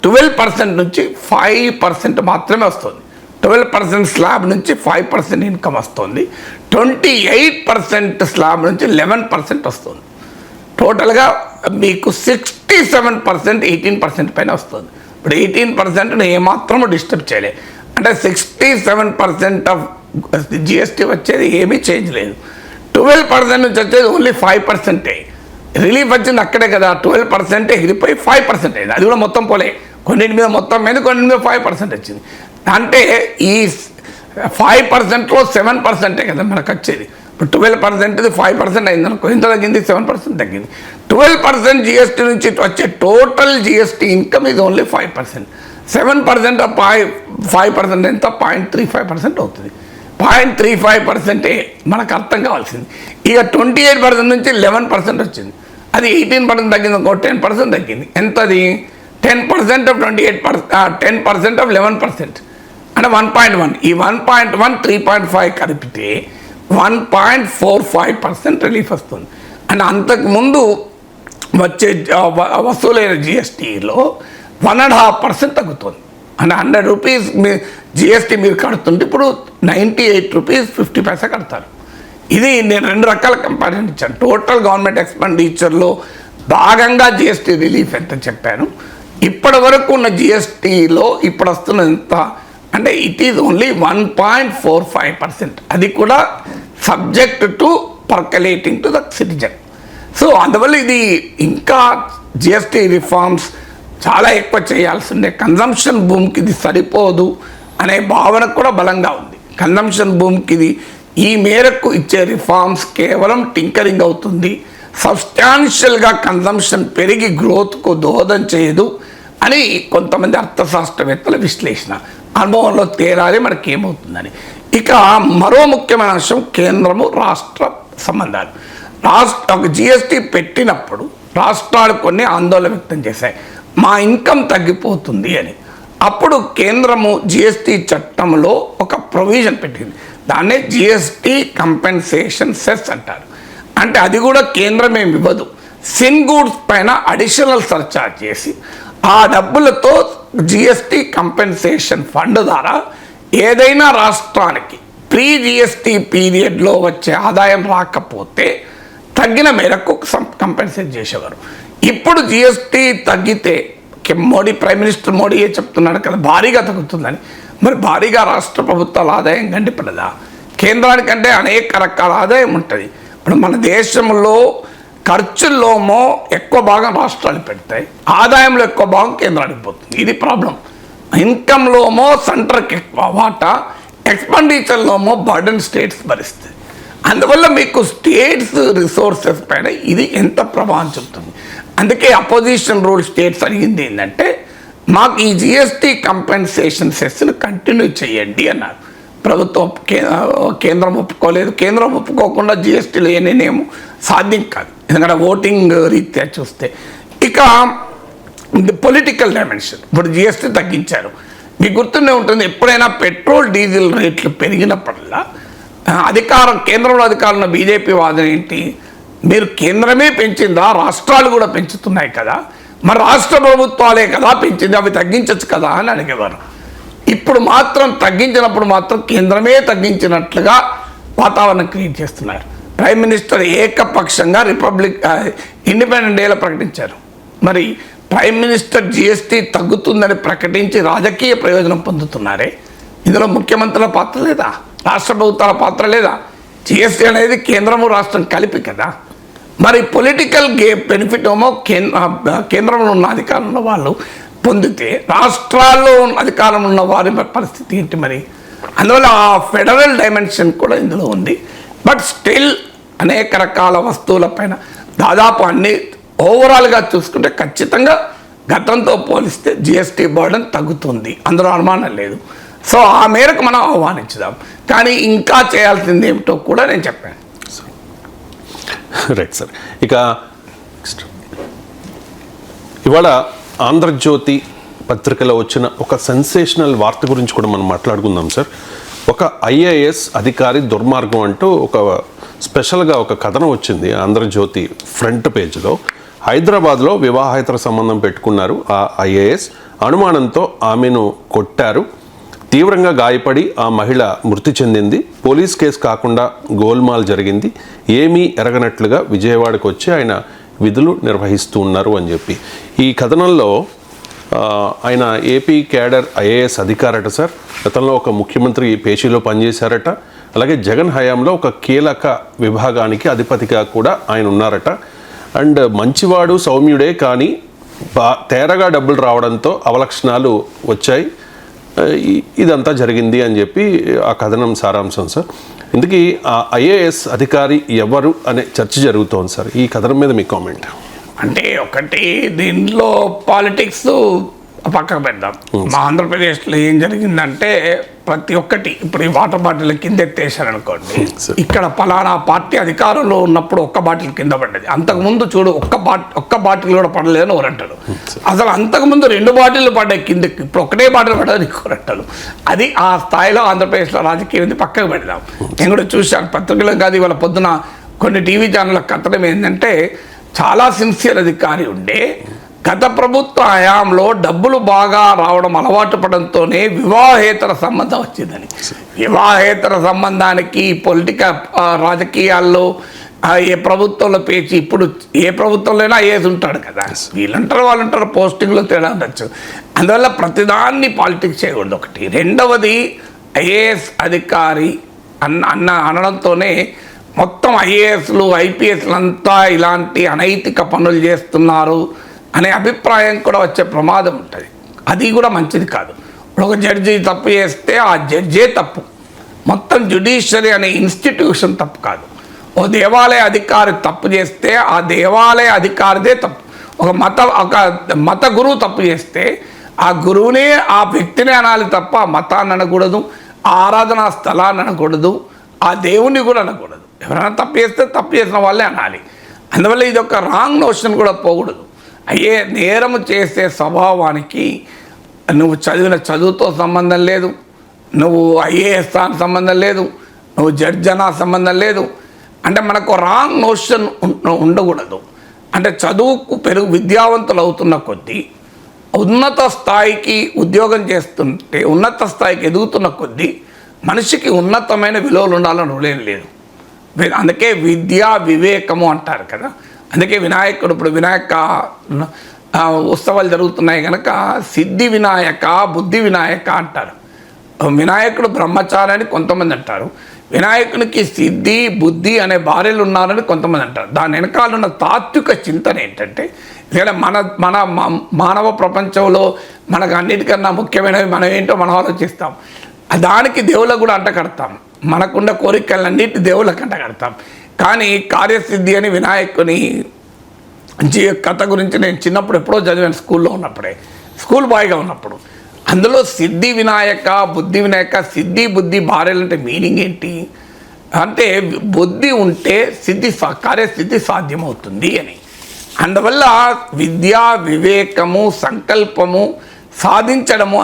12% నుంచి 5% మాత్రమే వస్తుంది. 12% స్లాబ్ నుంచి 5% ఇన్కమ్ వస్తుంది. 28% స్లాబ్ నుంచి 11% వస్తుంది. టోటల్గా మీకు 67% 18% పైన వస్తుంది. ఇప్పుడు 18% ఏమాత్రం డిస్టర్బ్ చేయలేదు. అంటే 67% ఆఫ్ జిఎస్టీ వచ్చేది ఏమీ చేంజ్ లేదు. 12% నుంచి వచ్చేది ఓన్లీ 5%. రిలీఫ్ వచ్చింది అక్కడే కదా, 12% ఎగిరిపోయి 5% అయింది. అది కూడా మొత్తం పోలే, కొన్నింటి మీద మొత్తం మీద, కొన్నింటి మీద 5% వచ్చింది. అంటే ఈ 5%లో 7% కదా మనకు వచ్చేది. ఇప్పుడు 12% 5% అయింది అనుకో, ఎంత తగ్గింది? 7% తగ్గింది. 12% జిఎస్టీ నుంచి వచ్చే టోటల్ జిఎస్టీ ఇన్కమ్ ఇది ఓన్లీ 5%. 7% 5% ఎంత? 0.35% అవుతుంది. 0.35% మనకు అర్థం కావాల్సింది. ఇక 28% నుంచి 11% వచ్చింది. అది 18% తగ్గింది అనుకో, 10% తగ్గింది. ఎంతది? 10% ఆఫ్ 28%, 10% ఆఫ్ 11%. అంటే 1.1. ఈ 1.1 3.5 కలిపితే 1.45% రిలీఫ్ వస్తుంది. అంటే అంతకుముందు వచ్చే వసూలైన జిఎస్టీలో 1.5% తగ్గుతుంది. అంటే 100 రూపీస్ మీ జిఎస్టీ మీరు కడుతుంటే ఇప్పుడు 98 రూపీస్ 50 పైసా కడతారు. ఇది నేను 2 రకాల కంపారిజన్ ఇచ్చాను. టోటల్ గవర్నమెంట్ ఎక్స్పెండిచర్లో భాగంగా జిఎస్టీ రిలీఫ్ ఎంత చెప్పాను, ఇప్పటి వరకు ఉన్న జిఎస్టీలో ఇప్పుడు వస్తున్న ఎంత అంటే ఇట్ ఈజ్ ఓన్లీ 1.45%. అది కూడా subject to percolating to the citizen. So అందువల్ల ఇది ఇంకా జిఎస్టీ రిఫార్మ్స్ చాలా ఎక్కువ చేయాల్సి ఉండే. కన్జంప్షన్ భూమికి ఇది సరిపోదు అనే భావన కూడా బలంగా ఉంది. కన్జంప్షన్ భూమికి ఇది ఈ మేరకు ఇచ్చే రిఫార్మ్స్ కేవలం టింకరింగ్ అవుతుంది, సబ్స్టాన్షియల్గా కన్జంప్షన్ పెరిగి గ్రోత్కు దోహదం చేయదు అని కొంతమంది అర్థశాస్త్రవేత్తల విశ్లేషణ. అనుభవంలో తేరాలి మనకి ఏమవుతుందని. ఇక మరో ముఖ్యమైన అంశం కేంద్రము రాష్ట్ర సంబంధాలు. ఒక జిఎస్టీ పెట్టినప్పుడు రాష్ట్రాలు కొన్ని ఆందోళన వ్యక్తం చేశాయి, మా ఇన్కమ్ తగ్గిపోతుంది అని. అప్పుడు కేంద్రము జిఎస్టీ చట్టంలో ఒక ప్రొవిజన్ పెట్టింది, దాన్నే జిఎస్టీ కంపెన్సేషన్ సెస్ అంటారు. అంటే అది కూడా కేంద్రం ఏమి ఇవ్వదు, సిన్ గూడ్స్ పైన అడిషనల్ సర్చార్జ్ చేసి ఆ డబ్బులతో జిఎస్టీ కంపెన్సేషన్ ఫండ్ ద్వారా ఏదైనా రాష్ట్రానికి ప్రీ జిఎస్టీ పీరియడ్లో వచ్చే ఆదాయం రాకపోతే తగ్గిన మేరకు కంపెన్సేట్ చేసేవారు. ఇప్పుడు జిఎస్టీ తగ్గితే ప్రైమ్ మినిస్టర్ మోడీ చెప్తున్నాడు కదా భారీగా తగ్గుతుందని. మరి భారీగా రాష్ట్ర ప్రభుత్వాల ఆదాయం గండిపడదా? కేంద్రానికంటే అనేక రకాల ఆదాయం ఉంటుంది. ఇప్పుడు మన దేశంలో ఖర్చుల్లోమో ఎక్కువ భాగం రాష్ట్రాలు పెడతాయి, ఆదాయంలో ఎక్కువ భాగం కేంద్రానికి పోతుంది. ఇది ప్రాబ్లం. ఇన్కంలోమో సెంటర్కి ఎక్కువ వాటా, ఎక్స్పెండిచర్లోమో బర్డెన్ స్టేట్స్ భరిస్తుంది. అందువల్ల మీకు స్టేట్స్ రిసోర్సెస్ పైన ఇది ఎంత ప్రభావం చూపుతుంది. అందుకే అపోజిషన్ రూల్ స్టేట్స్ అడిగింది ఏంటంటే మాకు ఈ జిఎస్టీ కంపెన్సేషన్ సెస్ను కంటిన్యూ చేయండి అన్నారు. ప్రభుత్వం కేంద్రం ఒప్పుకోలేదు. కేంద్రం ఒప్పుకోకుండా జిఎస్టీలో ఏనేమో సాధ్యం కాదు, ఎందుకంటే ఓటింగ్ రీత్యా చూస్తే. ఇక పొలిటికల్ డైమెన్షన్. ఇప్పుడు జిఎస్టీ తగ్గించారు, మీకు గుర్తుండే ఉంటుంది, ఎప్పుడైనా పెట్రోల్ డీజిల్ రేట్లు పెరిగినప్పుడల్లా కేంద్రంలో అధికారంలో బీజేపీ వాదన ఏంటి, మీరు కేంద్రమే పెంచిందా, రాష్ట్రాలు కూడా పెంచుతున్నాయి కదా, మరి రాష్ట్ర ప్రభుత్వాలే కదా పెంచింది, అవి తగ్గించవచ్చు కదా అని అడిగేవారు. ఇప్పుడు మాత్రం తగ్గించినప్పుడు మాత్రం కేంద్రమే తగ్గించినట్లుగా వాతావరణం క్రియేట్ చేస్తున్నారు. ప్రైమ్ మినిస్టర్ ఏకపక్షంగా ఇండిపెండెంట్ డేలో ప్రకటించారు. మరి ప్రైమ్ మినిస్టర్ జిఎస్టీ తగ్గుతుందని ప్రకటించి రాజకీయ ప్రయోజనం పొందుతున్నారే, ఇందులో ముఖ్యమంత్రుల పాత్ర లేదా, రాష్ట్ర ప్రభుత్వాల పాత్ర లేదా? జిఎస్టీ అనేది కేంద్రము రాష్ట్రం కలిపి కదా. మరి పొలిటికల్ బెనిఫిట్ ఏమో కేంద్రంలో ఉన్న అధికారంలో వాళ్ళు పొందితే రాష్ట్రాల్లో అధికారంలో ఉన్న వారి పరిస్థితి ఏంటి మరి? అందువల్ల ఆ ఫెడరల్ డైమెన్షన్ కూడా ఇందులో ఉంది. బట్ స్టిల్ అనేక రకాల వస్తువులపైన దాదాపు అన్ని ఓవరాల్గా చూసుకుంటే ఖచ్చితంగా గతంతో పోలిస్తే జిఎస్టీ బర్డన్ తగ్గుతుంది, అందులో అనుమానం లేదు. సో ఆ మేరకు మనం ఆహ్వానించుదాం, కానీ ఇంకా చేయాల్సింది ఏమిటో కూడా నేను చెప్పాను. Right sir. ఇక ఇవాళ ఆంధ్రజ్యోతి పత్రికలో వచ్చిన ఒక సెన్సేషనల్ వార్త గురించి కూడా మనం మాట్లాడుకుందాం సార్. ఒక ఐఏఎస్ అధికారి దుర్మార్గం అంటూ ఒక స్పెషల్గా ఒక కథనం వచ్చింది ఆంధ్రజ్యోతి ఫ్రంట్ పేజ్లో. హైదరాబాద్లో వివాహేతర సంబంధం పెట్టుకున్నారు ఆ ఐఏఎస్, అనుమానంతో ఆమెను కొట్టారు, తీవ్రంగా గాయపడి ఆ మహిళ మృతి చెందింది. పోలీస్ కేసు కాకుండా గోల్మాల్ జరిగింది. ఏమీ ఎరగనట్లుగా విజయవాడకు వచ్చి ఆయన విధులు నిర్వహిస్తూ ఉన్నారు అని చెప్పి ఈ కథనంలో ఆయన ఏపీ క్యాడర్ ఐఏఎస్ అధికారట సార్. గతంలో ఒక ముఖ్యమంత్రి పేషీలో పనిచేశారట. అలాగే జగన్ హయాంలో ఒక కీలక విభాగానికి అధిపతిగా కూడా ఆయన ఉన్నారట. అండ్ మంచివాడు సౌమ్యుడే కానీ తేరగా డబ్బులు రావడంతో అవలక్షణాలు వచ్చాయి. ఇదంతా జరిగింది అని చెప్పి ఆ కథనం సారాంశం సార్. ఇందుకీ ఆ ఐఏఎస్ అధికారి ఎవరు అనే చర్చ జరుగుతోంది సార్. ఈ కథనం మీద మీ కామెంట్. అంటే ఒకటి దీంట్లో పాలిటిక్స్ పక్కకు పెడదాం. మా ఆంధ్రప్రదేశ్లో ఏం జరిగిందంటే ప్రతి ఒక్కటి ఇప్పుడు ఈ వాటర్ బాటిల్ కింద ఎత్తేసారు అనుకోండి, ఇక్కడ పలానా పార్టీ అధికారంలో ఉన్నప్పుడు ఒక్క బాటిల్ కింద పడ్డది, అంతకుముందు చూడు ఒక్క బాటిల్ కూడా పడలేదని ఎవరంటారు. అసలు అంతకుముందు 2 బాటిల్ పడ్డాయి కిందకి, ఇప్పుడు ఒకటే బాటిల్ పడ్డది ఎవరంటారు. అది ఆ స్థాయిలో ఆంధ్రప్రదేశ్లో రాజకీయం పక్కకు పెడదాం. నేను కూడా చూశాను పత్రికలో కాదు, ఇవాళ పొద్దున కొన్ని టీవీ ఛానళ్ళ కథనం ఏంటంటే చాలా సిన్సియర్ అధికారి ఉండే గత ప్రభుత్వ హయాంలో డబ్బులు బాగా రావడం అలవాటు పడంతోనే వివాహేతర సంబంధం వచ్చిందని. వివాహేతర సంబంధానికి పొలిటికల్ రాజకీయాల్లో ఏ ప్రభుత్వంలో పేచి, ఇప్పుడు ఏ ప్రభుత్వంలోనైనా అయ్యేసి ఉంటాడు కదా, వీళ్ళంటారు వాళ్ళంటారు, పోస్టింగ్లో తేడా ఉండొచ్చు. అందువల్ల ప్రతిదాన్ని పాలిటిక్స్ చేయకూడదు ఒకటి. రెండవది ఐఏఎస్ అధికారి అనడంతోనే మొత్తం ఐఏఎస్లు ఐపీఎస్లు అంతా ఇలాంటి అనైతిక పనులు చేస్తున్నారు అనే అభిప్రాయం కూడా వచ్చే ప్రమాదం ఉంటుంది. అది కూడా మంచిది కాదు. ఇప్పుడు ఒక జడ్జి తప్పు చేస్తే ఆ జడ్జే తప్పు, మొత్తం జ్యుడిషియరీ అనే ఇన్స్టిట్యూషన్ తప్పు కాదు. ఓ దేవాలయ అధికారి తప్పు చేస్తే ఆ దేవాలయ అధికారిదే తప్పు. ఒక మత గురువు తప్పు చేస్తే ఆ గురువునే ఆ వ్యక్తిని అనాలి తప్ప మతాన్ని అనకూడదు, ఆరాధనా స్థలాన్ని అనకూడదు, ఆ దేవుణ్ణి కూడా అనకూడదు. ఎవరైనా తప్పు చేస్తే తప్పు చేసిన వాళ్ళే అనాలి. అందువల్ల ఇది ఒక రాంగ్ నోషన్ కూడా పోకూడదు. నేరము చేసే స్వభావానికి నువ్వు చదివిన చదువుతో సంబంధం లేదు, నువ్వు ఐఏఎస్ సంబంధం లేదు, నువ్వు జడ్జనా సంబంధం లేదు. అంటే మనకు రాంగ్ నోషన్ ఉండకూడదు. అంటే చదువుకు విద్యావంతులు అవుతున్న కొద్దీ, ఉన్నత స్థాయికి ఉద్యోగం చేస్తుంటే, ఉన్నత స్థాయికి ఎదుగుతున్న కొద్దీ మనిషికి ఉన్నతమైన విలువలు ఉండాలని రూలేం లేదు. అందుకే విద్యా వివేకము అంటారు కదా. అందుకే వినాయకుడు, ఇప్పుడు వినాయక ఉత్సవాలు జరుగుతున్నాయి కనుక సిద్ధి వినాయక బుద్ధి వినాయక అంటారు. వినాయకుడు బ్రహ్మచారి అని కొంతమంది అంటారు, వినాయకునికి సిద్ధి బుద్ధి అనే భార్యలు ఉన్నారని కొంతమంది అంటారు. దాని వెనకాల ఉన్న తాత్విక చింతన ఏంటంటే, ఎందుకంటే మన మానవ ప్రపంచంలో మనకు అన్నిటికన్నా ముఖ్యమైనవి మనం ఏంటో మనం ఆలోచిస్తాం. దానికి దేవుళ్ళకు కూడా అంటకడతాం, మనకున్న కోరికలన్నిటి దేవుళ్ళకి అంటకడతాం. కానీ కార్యసిద్ధి అని వినాయకుని కథ గురించి నేను చిన్నప్పుడు ఎప్పుడో చదివాను, స్కూల్లో ఉన్నప్పుడే, స్కూల్ బాయ్గా ఉన్నప్పుడు. అందులో సిద్ధి వినాయక బుద్ధి వినాయక, సిద్ధి బుద్ధి భార్యలు అంటే మీనింగ్ ఏంటి అంటే, బుద్ధి ఉంటే కార్యసిద్ధి సాధ్యమవుతుంది అని. అందువల్ల విద్యా వివేకము సంకల్పము సాధించడము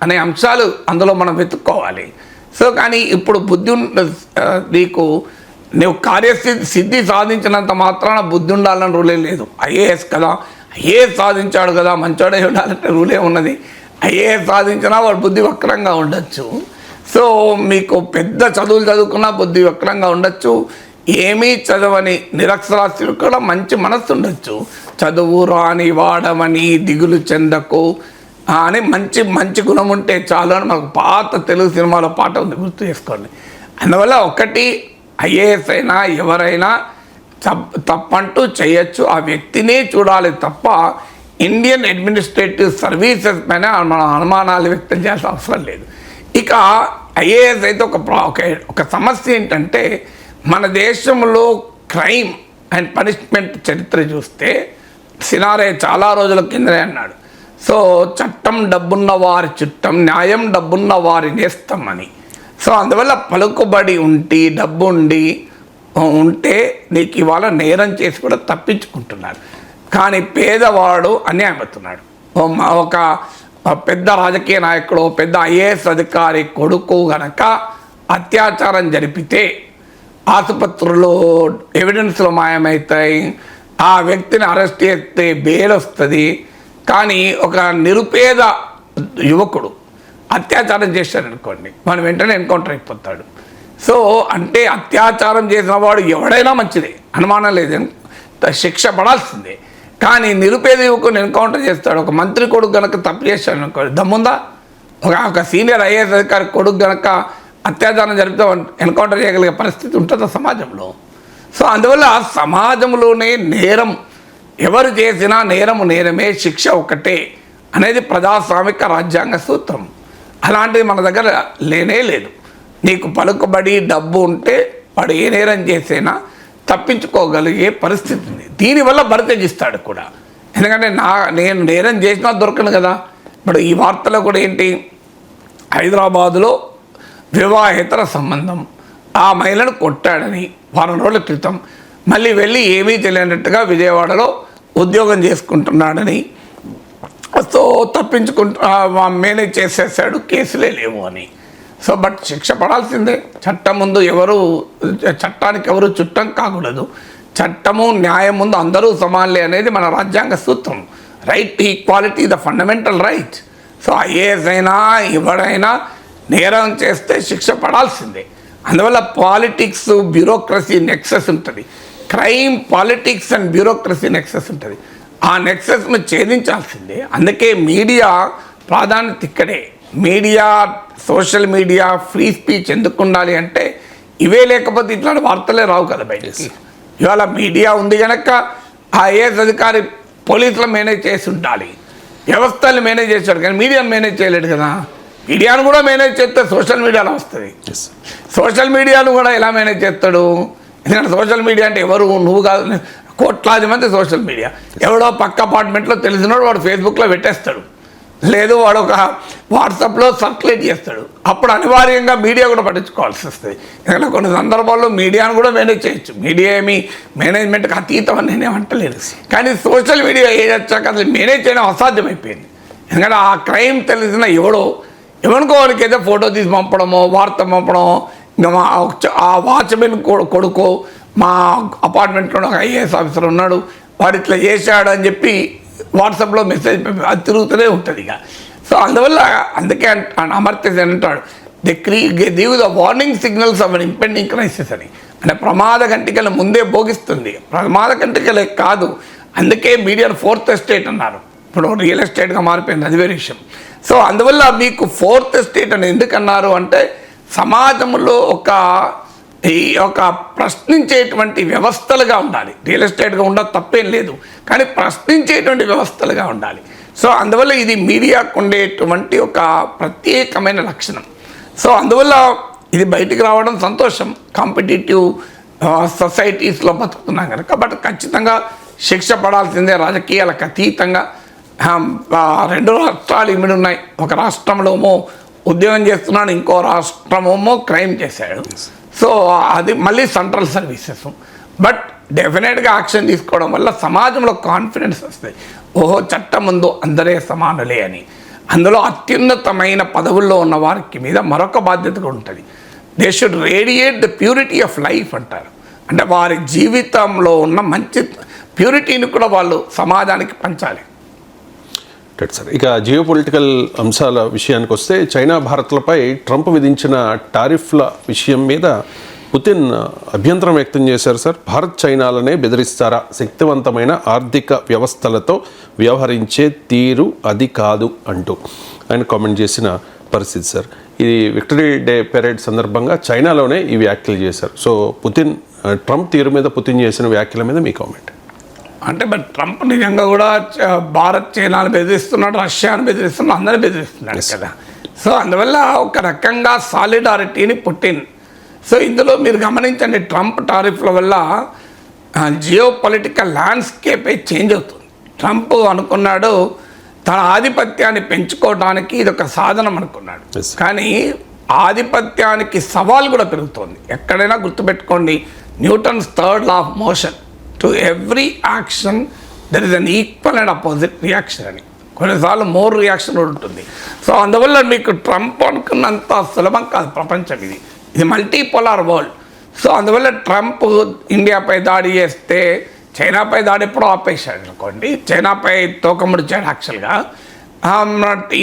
అనే అంశాలు అందులో మనం వెతుక్కోవాలి. సో కానీ ఇప్పుడు బుద్ధి నువ్వు కార్యసిద్ధి సాధించినంత మాత్రాన బుద్ధి ఉండాలని రూలే లేదు. ఐఏఎస్ కదా, ఐఏఎస్ సాధించాడు కదా మంచోడే ఉండాలంటే రూలే ఉన్నది. ఐఏఎస్ సాధించినా వాడు బుద్ధి వక్రంగా ఉండొచ్చు. సో మీకు పెద్ద చదువులు చదువుకున్నా బుద్ధి వక్రంగా ఉండొచ్చు. ఏమీ చదవని నిరక్షరాస్యులు కూడా మంచి మనస్సు ఉండొచ్చు. చదువు రాని వాడమని దిగులు చెందకు అని మంచి గుణం ఉంటే చాలు అని మనకు పాత తెలుగు సినిమాలో పాట ఉంది, గుర్తు చేసుకోండి. అందువల్ల ఒకటి, ఐఏఎస్ అయినా ఎవరైనా తప్పంటూ చేయొచ్చు, ఆ వ్యక్తినే చూడాలి తప్ప ఇండియన్ అడ్మినిస్ట్రేటివ్ సర్వీసెస్ పైన మనం అనుమానాలు వ్యక్తం చేయాల్సిన అవసరం లేదు. ఇక ఐఏఎస్ అయితే ఒక సమస్య ఏంటంటే, మన దేశంలో క్రైమ్ అండ్ పనిష్మెంట్ చరిత్ర చూస్తే సినారే చాలా రోజుల కిందనే అన్నాడు. సో చట్టం డబ్బున్న వారి చుట్టం, న్యాయం డబ్బున్న వారి నేస్తం అని. సో అందువల్ల పలుకుబడి డబ్బు ఉంటే నీకు ఇవాళ నేరం చేసి కూడా తప్పించుకుంటున్నారు. కానీ పేదవాడు అన్యాయం అవుతున్నాడు. ఒక పెద్ద రాజకీయ నాయకుడు, పెద్ద ఐఏఎస్ అధికారి కొడుకు గనక అత్యాచారం జరిపితే ఆసుపత్రుల్లో ఎవిడెన్స్లు మాయమవుతాయి, ఆ వ్యక్తిని అరెస్ట్ చేస్తే బెయిల్ వస్తుంది. కానీ ఒక నిరుపేద యువకుడు అత్యాచారం చేశాడు అనుకోండి, మనం వెంటనే ఎన్కౌంటర్ అయిపోతాడు. సో అంటే అత్యాచారం చేసిన వాడు ఎవడైనా మంచిదే, అనుమానం లేదు, శిక్ష పడాల్సిందే. కానీ నిరుపేద యువకుని ఎన్కౌంటర్ చేస్తాడు, ఒక మంత్రి కొడుకు కనుక తప్పు చేశాడు అనుకోండి, దమ్ముందా? ఒక సీనియర్ ఐఏఎస్ అధికారి కొడుకు కనుక అత్యాచారం జరిపితే ఎన్కౌంటర్ చేయగలిగే పరిస్థితి ఉంటుందా సమాజంలో? సో అందువల్ల సమాజంలోనే నేరం ఎవరు చేసినా నేరము నేరమే, శిక్ష ఒకటే అనేది ప్రజాస్వామిక రాజ్యాంగ సూత్రం. అలాంటిది మన దగ్గర లేనే లేదు. నీకు పలుకుబడి డబ్బు ఉంటే వాడు ఏ నేరం చేసినా తప్పించుకోగలిగే పరిస్థితి ఉంది. దీనివల్ల బరితెజిస్తాడు కూడా, ఎందుకంటే నేను నేరం చేసినా దొరకను కదా. ఇప్పుడు ఈ వార్తలో కూడా ఏంటి, హైదరాబాదులో వివాహేతర సంబంధం, ఆ మహిళను కొట్టాడని వారం రోజుల క్రితం, మళ్ళీ వెళ్ళి ఏమీ తెలియనట్టుగా విజయవాడలో ఉద్యోగం చేసుకుంటున్నాడని, సో మేనేజ్ చేసేసాడు, కేసులే లేవు అని. సో బట్ శిక్ష పడాల్సిందే. చట్టం ముందు చట్టానికి ఎవరు చుట్టం కాకూడదు. చట్టము న్యాయం ముందు అందరూ సమానలే అనేది మన రాజ్యాంగ సూత్రం. Right equality the fundamental right. So IAS అయినా ఎవడైనా నేరం చేస్తే శిక్ష పడాల్సిందే. అందువల్ల పాలిటిక్స్ బ్యూరోక్రసీ నెక్సెస్ ఉంటుంది, crime politics and bureaucracy nexus ఉంటుంది. ఆ నెక్సెస్ను ఛేదించాల్సిందే. అందుకే మీడియా ప్రాధాన్యత ఇక్కడే. Media, social media, free speech ఎందుకు ఉండాలి అంటే ఇవే లేకపోతే ఇట్లాంటి వార్తలే రావు కదా బయటికి. ఇవాళ మీడియా ఉంది కనుక ఆ ఐఏఎస్ అధికారి పోలీసులు మేనేజ్ చేసి ఉండాలి, వ్యవస్థలు మేనేజ్ చేశాడు, కానీ మీడియాను మేనేజ్ చేయలేడు కదా. మీడియాను కూడా మేనేజ్ చేస్తే సోషల్ మీడియాలో వస్తుంది. సోషల్ మీడియాను కూడా ఎలా మేనేజ్ చేస్తాడు? ఎందుకంటే సోషల్ మీడియా అంటే ఎవరు, నువ్వు కాదు, కోట్లాది మంది సోషల్ మీడియా. ఎవడో పక్క అపార్ట్మెంట్లో తెలిసినోడు వాడు ఫేస్బుక్లో పెట్టేస్తాడు, లేదు వాడు ఒక వాట్సాప్లో సర్క్యులేట్ చేస్తాడు. అప్పుడు అనివార్యంగా మీడియా కూడా పట్టించుకోవాల్సి వస్తుంది. ఎందుకంటే కొన్ని సందర్భాల్లో మీడియాను కూడా మేనేజ్ చేయొచ్చు. మీడియా ఏమి మేనేజ్మెంట్కి అతీతం అని నేనేం అంటలేదు, కానీ సోషల్ మీడియా ఏది వచ్చాక అసలు మేనేజ్ చేయడం అసాధ్యమైపోయింది. ఎందుకంటే ఆ క్రైమ్ తెలిసిన ఎవరికో వాడికైతే ఫోటో తీసి పంపడమో, వార్త పంపడమో, ఇంకా ఆ వాచ్మెన్ కొడుకో మా అపార్ట్మెంట్లో ఒక ఐఏఎస్ ఆఫీసర్ ఉన్నాడు, వాడు ఇట్లా చేశాడు అని చెప్పి వాట్సాప్లో మెసేజ్ అది తిరుగుతూనే ఉంటుంది ఇక. సో అందువల్ల అందుకే అమర్త్య సేన్ అంటాడు, give the warning signals of an impending crisis అని. అంటే ప్రమాద గంటికలు ముందే భోగిస్తుంది. ప్రమాద గంటికలే కాదు, అందుకే మీడియాను ఫోర్త్ ఎస్టేట్ అన్నారు. ఇప్పుడు రియల్ ఎస్టేట్గా మారిపోయింది, అది వేరే విషయం. సో అందువల్ల మీకు ఫోర్త్ ఎస్టేట్ అని ఎందుకన్నారు అంటే సమాజంలో ఒక ప్రశ్నించేటువంటి వ్యవస్థలుగా ఉండాలి. రియల్ ఎస్టేట్గా ఉండదు, తప్పేం లేదు, కానీ ప్రశ్నించేటువంటి వ్యవస్థలుగా ఉండాలి. సో అందువల్ల ఇది మీడియాకు ఉండేటువంటి ఒక ప్రత్యేకమైన లక్షణం. సో అందువల్ల ఇది బయటికి రావడం సంతోషం. కాంపిటేటివ్ సొసైటీస్లో బతుకుతున్నాం కనుక. బట్ ఖచ్చితంగా శిక్ష పడాల్సిందే, రాజకీయాలకు అతీతంగా. 2 రాష్ట్రాలు ఇమిడి ఉన్నాయి. ఒక రాష్ట్రంలోమో ఉద్యోగం చేస్తున్నాడు, ఇంకో రాష్ట్రమేమో క్రైమ్ చేశాడు. సో అది మళ్ళీ సెంట్రల్ సర్వీసెస్. బట్ డెఫినెట్గా యాక్షన్ తీసుకోవడం వల్ల సమాజంలో కాన్ఫిడెన్స్ వస్తుంది. ఓహో, చట్టం ముందు అందరే సమానులే అని. అందులో అత్యున్నతమైన పదవుల్లో ఉన్న వారికి మీద మరొక బాధ్యత కూడా ఉంటుంది. They should radiate the purity of life అంటారు. అంటే వారి జీవితంలో ఉన్న మంచి ప్యూరిటీని కూడా వాళ్ళు సమాజానికి పంచాలి. సార్, ఇక జియో పొలిటికల్ అంశాల విషయానికి వస్తే చైనా భారత్లపై ట్రంప్ విధించిన టారిఫ్ల విషయం మీద పుతిన్ అభ్యంతరం వ్యక్తం చేశారు సార్. భారత్ చైనాలనే బెదిరిస్తారా? శక్తివంతమైన ఆర్థిక వ్యవస్థలతో వ్యవహరించే తీరు అది కాదు అంటూ ఆయన కామెంట్ చేసిన పరిస్థితి సార్. ఇది విక్టరీ డే పెరేడ్ సందర్భంగా చైనాలోనే ఈ వ్యాఖ్యలు చేశారు. సో ట్రంప్ తీరు మీద పుతిన్ చేసిన వ్యాఖ్యల మీద మీ కామెంట్ అంటే మరి ట్రంప్ నిజంగా కూడా భారత్ చైనాను బెదిరిస్తున్నాడు, రష్యాను బెదిరిస్తున్నాడు, అందరినీ బెదిరిస్తున్నాడు కదా. సో అందువల్ల ఒక రకంగా సాలిడారిటీని పుట్టిన్. సో ఇందులో మీరు గమనించండి, ట్రంప్ టారిఫ్ల వల్ల జియో పొలిటికల్ ల్యాండ్స్కేపే చేంజ్ అవుతుంది. ట్రంప్ అనుకున్నాడు తన ఆధిపత్యాన్ని పెంచుకోవడానికి ఇది ఒక సాధనం అనుకున్నాడు, కానీ ఆధిపత్యానికి సవాల్ కూడా పెరుగుతోంది. ఎక్కడైనా గుర్తుపెట్టుకోండి, Newton's 3rd law of motion, to every action there is an equal and opposite reaction అని. కొన్నిసార్లు మోర్ రియాక్షన్ కూడా ఉంటుంది. సో అందువల్ల మీకు ట్రంప్ అనుకున్నంత సులభం కాదు ప్రపంచం. ఇది మల్టీపోలార్ వరల్డ్. సో అందువల్ల ట్రంప్ ఇండియాపై దాడి చేస్తే చైనాపై దాడి ఎప్పుడో ఆపేశాడు అనుకోండి. చైనాపై తోకముడిచాడు యాక్చువల్గా.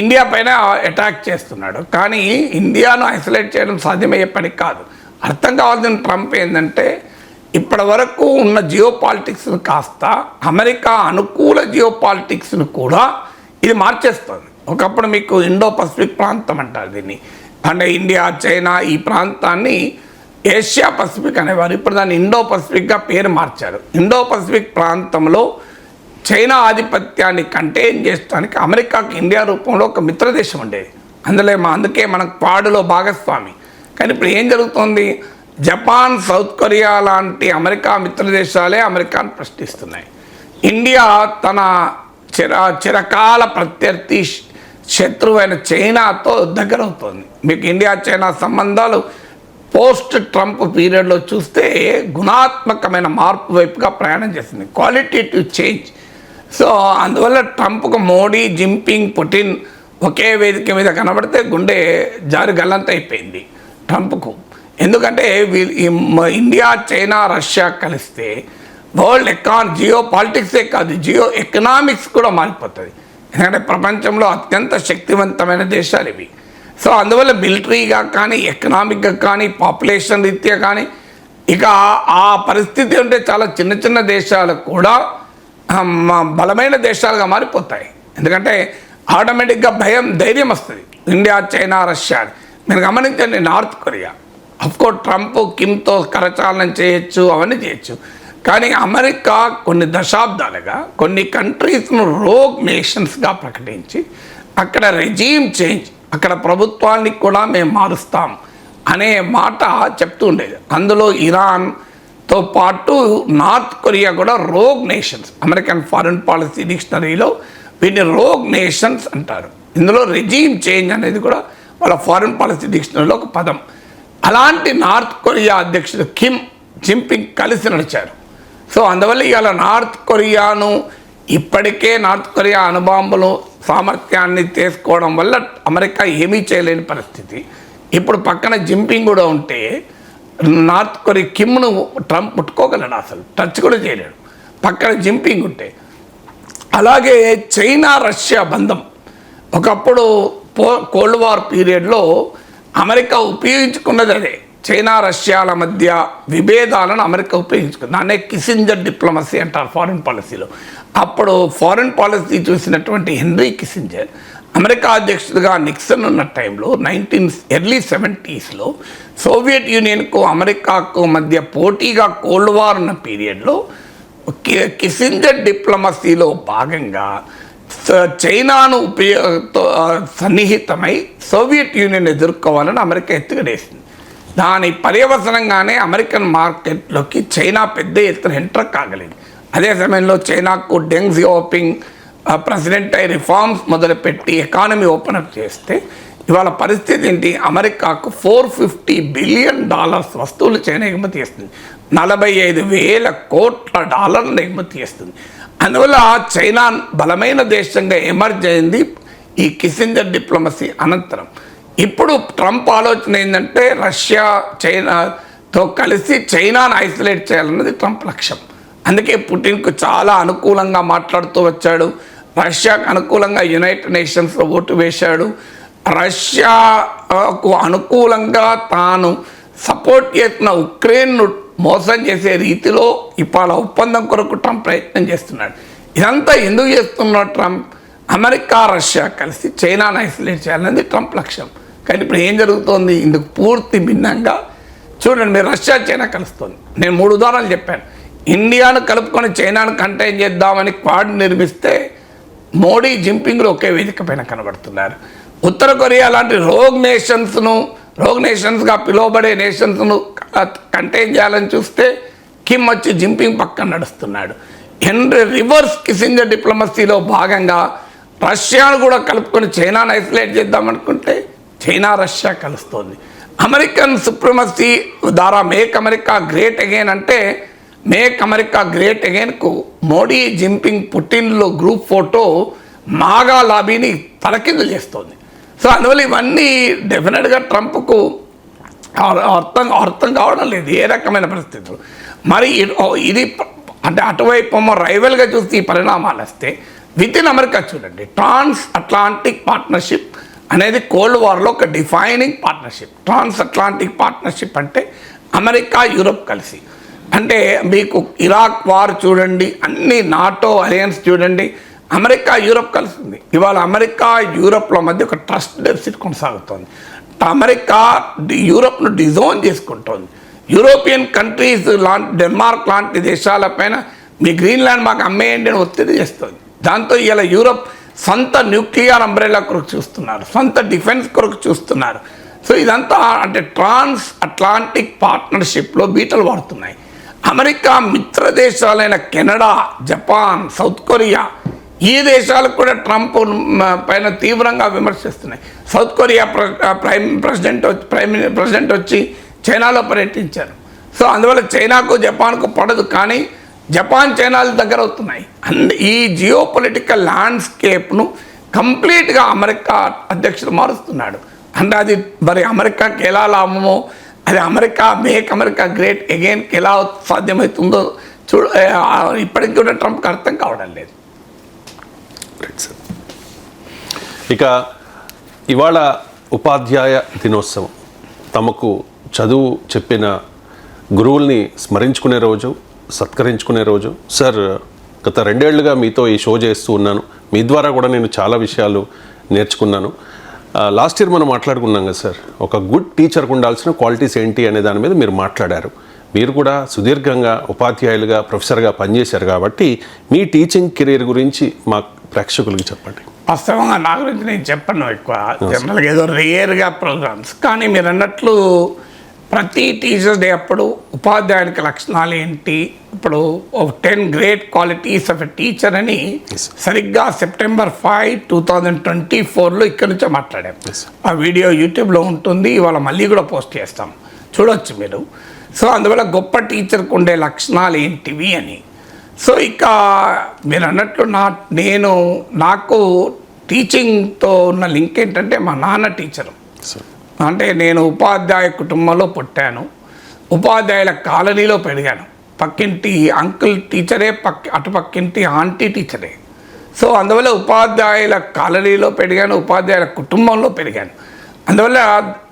ఇండియా పైన అటాక్ చేస్తున్నాడు. కానీ ఇండియాను ఐసోలేట్ చేయడం సాధ్యమయ్యే పని కాదు. అర్థం కావాల్సిన ట్రంప్ ఏంటంటే ఇప్పటి వరకు ఉన్న జియో పాలిటిక్స్ను కాస్త అమెరికా అనుకూల జియో పాలిటిక్స్ను కూడా ఇది మార్చేస్తుంది. ఒకప్పుడు మీకు ఇండో పసిఫిక్ ప్రాంతం అంటారు దీన్ని, అంటే ఇండియా చైనా ఈ ప్రాంతాన్ని ఏషియా పసిఫిక్ అనేవారు. ఇప్పుడు దాన్ని ఇండో పసిఫిక్గా పేరు మార్చారు. ఇండో పసిఫిక్ ప్రాంతంలో చైనా ఆధిపత్యాన్ని కంటైన్ చేయడానికి అమెరికాకి ఇండియా రూపంలో ఒక మిత్రదేశం ఉండేది. అందుకే మనకు క్వాడ్లో భాగస్వామి. కానీ ఇప్పుడు ఏం జరుగుతుంది, జపాన్, సౌత్ కొరియా లాంటి అమెరికా మిత్రదేశాలే అమెరికాను ప్రశ్నిస్తున్నాయి. ఇండియా తన చిరకాల ప్రత్యర్థి శత్రువైన చైనాతో దగ్గరవుతుంది. మీకు ఇండియా చైనా సంబంధాలు పోస్ట్ ట్రంప్ పీరియడ్లో చూస్తే గుణాత్మకమైన మార్పు వైపుగా ప్రయాణం చేస్తుంది, క్వాలిటేటివ్ చేంజ్. సో అందువల్ల ట్రంప్కు మోడీ, జిన్పింగ్, పుటిన్ ఒకే వేదిక మీద కనబడితే గుండె జారి గల్లంత అయిపోయింది ట్రంప్కు. ఎందుకంటే ఇండియా, చైనా, రష్యా కలిస్తే వరల్డ్ జియో పాలిటిక్సే కాదు, జియో ఎకనామిక్స్ కూడా మారిపోతుంది. ఎందుకంటే ప్రపంచంలో అత్యంత శక్తివంతమైన దేశాలు ఇవి. సో అందువల్ల మిలిటరీగా కానీ, ఎకనామిక్గా కానీ, పాపులేషన్ రీత్యా కానీ, ఇక ఆ పరిస్థితి ఉంటే చాలా చిన్న చిన్న దేశాలకు కూడా బలమైన దేశాలుగా మారిపోతాయి. ఎందుకంటే ఆటోమేటిక్గా ధైర్యం వస్తుంది. ఇండియా, చైనా, రష్యా మీరు గమనించండి. నార్త్ కొరియా అఫ్కోర్స్ ట్రంప్ కిమ్తో కరచాలనం చేయొచ్చు, అవన్నీ చేయొచ్చు. కానీ అమెరికా కొన్ని దశాబ్దాలుగా కొన్ని కంట్రీస్ను రోగ్ నేషన్స్గా ప్రకటించి అక్కడ రెజీమ్ చేంజ్, అక్కడ ప్రభుత్వాన్ని కూడా మేము మారుస్తాం అనే మాట చెప్తూ ఉండేది. అందులో ఇరాన్తో పాటు నార్త్ కొరియా కూడా rogue nations. American foreign policy డిక్షనరీలో వీటిని రోగ్ నేషన్స్ అంటారు. ఇందులో రెజీమ్ చేంజ్ అనేది కూడా వాళ్ళ ఫారిన్ పాలసీ డిక్షనరీలో ఒక పదం. అలాంటి నార్త్ కొరియా అధ్యక్షుడు కిమ్ జిన్పింగ్ కలిసి నడిచారు. సో అందువల్ల ఇవాళ నార్త్ కొరియాను ఇప్పటికే నార్త్ కొరియా అణుబాంబులు సామర్థ్యాన్ని తీసుకోవడం వల్ల అమెరికా ఏమీ చేయలేని పరిస్థితి. ఇప్పుడు పక్కన జిన్పింగ్ కూడా ఉంటే నార్త్ కొరియా కిమ్ను ట్రంప్ ముట్టుకోగలడు, అసలు టచ్ కూడా చేయలేడు పక్కన జిన్పింగ్ ఉంటే. అలాగే చైనా, రష్యా బంధం ఒకప్పుడు కోల్డ్ వార్ పీరియడ్లో అమెరికా ఉపయోగించుకున్నది అదే. చైనా, రష్యాల మధ్య విభేదాలను అమెరికా ఉపయోగించుకుంది. దాన్నే కిస్సింజర్ డిప్లొమసీ అంటారు ఫారిన్ పాలసీలో. అప్పుడు ఫారిన్ పాలసీ చూసినటువంటి హెన్రీ కిస్సింజర్ అమెరికా అధ్యక్షుడిగా నిక్సన్ ఉన్న టైంలో ఎర్లీ 70s సోవియట్ యూనియన్కు అమెరికాకు మధ్య పోటీగా కోల్డ్ వార్ ఉన్న పీరియడ్లో కిస్సింజర్ డిప్లొమసీలో భాగంగా చైనాను సన్నిహితమై సోవియట్ యూనియన్ ఎదుర్కోవాలని అమెరికా ఎత్తుగడేసింది. దాని పర్యవసనంగానే అమెరికన్ మార్కెట్లోకి చైనా పెద్ద ఎత్తున ఎంటర్ కాగలిగింది. అదే సమయంలో చైనాకు డెంగ్ జియాపింగ్ ప్రెసిడెంట్ అయి రిఫార్మ్స్ మొదలుపెట్టి ఎకానమీ ఓపెన్ అప్ చేస్తే ఇవాళ పరిస్థితి ఏంటి, అమెరికాకు $450 బిలియన్ వస్తువులు చైనా ఎగుమతి చేస్తుంది, $45,000 కోట్ల ఎగుమతి చేస్తుంది. అందువల్ల చైనా బలమైన దేశంగా ఎమర్జ్ అయింది ఈ కిస్సింజర్ డిప్లొమసీ అనంతరం. ఇప్పుడు ట్రంప్ ఆలోచన ఏంటంటే రష్యా, చైనాతో కలిసి చైనాను ఐసోలేట్ చేయాలన్నది ట్రంప్ లక్ష్యం. అందుకే పుటిన్కు చాలా అనుకూలంగా మాట్లాడుతూ వచ్చాడు. రష్యాకు అనుకూలంగా యునైటెడ్ నేషన్స్లో ఓటు వేశాడు. రష్యాకు అనుకూలంగా తాను సపోర్ట్ చేసిన ఉక్రెయిన్ను మోసం చేసే రీతిలో ఇవాళ ఒప్పందం కొరకు ట్రంప్ ప్రయత్నం చేస్తున్నాడు. ఇదంతా ఎందుకు చేస్తున్నాడు ట్రంప్? అమెరికా, రష్యా కలిసి చైనాను ఐసోలేట్ చేయాలనేది ట్రంప్ లక్ష్యం. కానీ ఇప్పుడు ఏం జరుగుతోంది, ఇందుకు పూర్తి భిన్నంగా చూడండి. మీరు రష్యా, చైనా కలుస్తుంది. నేను 3 ఉదాహరణలు చెప్పాను. ఇండియాను కలుపుకొని చైనాను కంటైన్ చేద్దామని క్వాడ్ నిర్మిస్తే మోడీ, జిన్పింగ్లు ఒకే వేదిక పైన కనబడుతున్నారు. ఉత్తర కొరియా లాంటి రోగ్ నేషన్స్గా పిలువబడే నేషన్స్ను కంటైన్ చేయాలని చూస్తే కిమ్ వచ్చి జిన్పింగ్ పక్కన నడుస్తున్నాడు. రివర్స్ కిస్సింజర్ డిప్లొమసీలో భాగంగా రష్యాను కూడా కలుపుకొని చైనాను ఐసోలేట్ చేద్దామనుకుంటే చైనా, రష్యా కలుస్తోంది. అమెరికన్ సుప్రమసీ ద్వారా మేక్ అమెరికా గ్రేట్ అగైన్ అంటే మేక్ అమెరికా గ్రేట్ అగైన్కు మోడీ, జిన్పింగ్, పుటిన్లో గ్రూప్ ఫోటో మాగా లాబీని తలకిందులు చేస్తోంది. సో అందువల్ల ఇవన్నీ డెఫినెట్గా ట్రంప్కు అర్థం కావడం లేదు ఏ రకమైన పరిస్థితులు. మరి ఇది అంటే అటువైపు రైవల్గా చూస్తే ఈ పరిణామాలు వస్తే విత్ ఇన్ అమెరికా చూడండి, ట్రాన్స్ అట్లాంటిక్ పార్ట్నర్షిప్ అనేది కోల్డ్ వార్లో ఒక డిఫైనింగ్ పార్ట్నర్షిప్. ట్రాన్స్ అట్లాంటిక్ పార్ట్నర్షిప్ అంటే అమెరికా యూరప్ కలిసి, అంటే మీకు ఇరాక్ వార్ చూడండి, అన్ని నాటో అలయన్స్ చూడండి, అమెరికా యూరప్ కలిసి ఉంది. ఇవాళ అమెరికా యూరప్ల మధ్య ఒక ట్రస్ట్ డెఫిసిట్ కొనసాగుతోంది. అమెరికా యూరప్ను డిజోన్ చేసుకుంటోంది. యూరోపియన్ కంట్రీస్ లాంటి డెన్మార్క్ లాంటి దేశాలపైన మీ గ్రీన్లాండ్ మాకు అమ్మేయండి అని ఒత్తిడి చేస్తుంది. దాంతో ఇలా యూరప్ సొంత న్యూక్లియర్ అంబ్రెల్లా కొరకు చూస్తున్నారు, సొంత డిఫెన్స్ కొరకు చూస్తున్నారు. సో ఇదంతా అంటే ట్రాన్స్ అట్లాంటిక్ పార్ట్నర్షిప్లో బీటలు వాడుతున్నాయి. అమెరికా మిత్ర దేశాలైన కెనడా, జపాన్, సౌత్ కొరియా, ఈ దేశాలకు కూడా ట్రంప్ పైన తీవ్రంగా విమర్శిస్తున్నాయి. సౌత్ కొరియా ప్రెసిడెంట్ వచ్చి చైనాలో పర్యటించారు. సో అందువల్ల చైనాకు జపాన్కు పడదు, కానీ జపాన్ చైనాలు దగ్గర అవుతున్నాయి. అండ్ ఈ జియో పొలిటికల్ ల్యాండ్స్కేప్ను కంప్లీట్గా అమెరికా అధ్యక్షుడు మారుస్తున్నాడు. అంటే అది మరి అమెరికాకి ఎలా లాభమో, అది మేక్ అమెరికా గ్రేట్ అగైన్కి ఎలా సాధ్యమవుతుందో ఇప్పటికి కూడా ట్రంప్కి అర్థం కావడం లేదు. ఇక ఇవాళ ఉపాధ్యాయ దినోత్సవం, తమకు చదువు చెప్పిన గురువుల్ని స్మరించుకునే రోజు, సత్కరించుకునే రోజు. సార్, గత 2 ఏళ్లుగా మీతో ఈ షో చేస్తూ ఉన్నాను, మీ ద్వారా కూడా నేను చాలా విషయాలు నేర్చుకున్నాను. లాస్ట్ ఇయర్ మనం మాట్లాడుకున్నాం కదా సార్, ఒక గుడ్ టీచర్కి ఉండాల్సిన క్వాలిటీస్ ఏంటి అనే దాని మీద మీరు మాట్లాడారు. మీరు కూడా సుదీర్ఘంగా ఉపాధ్యాయులుగా, ప్రొఫెసర్గా పనిచేశారు కాబట్టి మీ టీచింగ్ కెరీర్ గురించి మా ప్రేక్షకులకి చెప్పండి. వాస్తవంగా నా గురించి నేను చెప్పను ఎక్కువ, జనరల్గా ఏదో రేర్గా ప్రోగ్రామ్స్. కానీ మీరు అన్నట్లు ప్రతి టీచర్స్ డే అప్పుడు ఉపాధ్యాయునికి లక్షణాలు ఏంటి, ఇప్పుడు 10 great qualities of a teacher అని సరిగ్గా September 5, 2024లో ఇక్కడి నుంచో మాట్లాడాం. ఆ వీడియో యూట్యూబ్లో ఉంటుంది, ఇవాళ మళ్ళీ కూడా పోస్ట్ చేస్తాం, చూడొచ్చు మీరు. సో అందువల్ల గొప్ప టీచర్కి ఉండే లక్షణాలు ఏంటివి అని. సో ఇక మీరు అన్నట్లు నాకు టీచింగ్తో ఉన్న లింక్ ఏంటంటే మా నాన్న టీచరు. అంటే నేను ఉపాధ్యాయ కుటుంబంలో పుట్టాను, ఉపాధ్యాయుల కాలనీలో పెరిగాను. పక్కింటి అంకుల్ టీచరే, అటుపక్కింటి ఆంటీ టీచరే. సో అందువల్ల ఉపాధ్యాయుల కాలనీలో పెరిగాను, ఉపాధ్యాయుల కుటుంబంలో పెరిగాను. అందువల్ల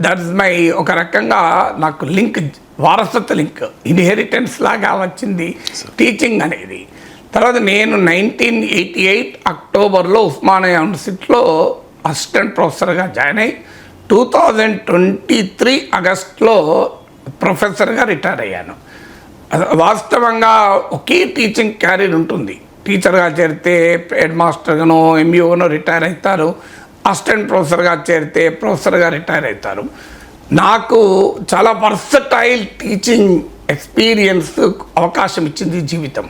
దట్ ఇస్ మై ఒక రకంగా నాకు లింక్, వారసత్వ లింక్, ఇన్హెరిటెన్స్ లాగా వచ్చింది టీచింగ్ అనేది. తర్వాత నేను 1988 అక్టోబర్లో ఉస్మానియా యూనివర్సిటీలో అసిస్టెంట్ ప్రొఫెసర్గా జాయిన్ అయ్యి 2023 ఆగస్టులో ప్రొఫెసర్గా రిటైర్ అయ్యాను. వాస్తవంగా ఒకే టీచింగ్ క్యారియర్ ఉంటుంది. టీచర్గా చేరితే హెడ్ మాస్టర్గానో ఎంఈఓనో రిటైర్ అవుతారు, అసిస్టెంట్ ప్రొఫెసర్గా చేరితే ప్రొఫెసర్గా రిటైర్ అవుతారు. నాకు చాలా వర్సటైల్ టీచింగ్ ఎక్స్పీరియన్స్ అవకాశం ఇచ్చింది జీవితం.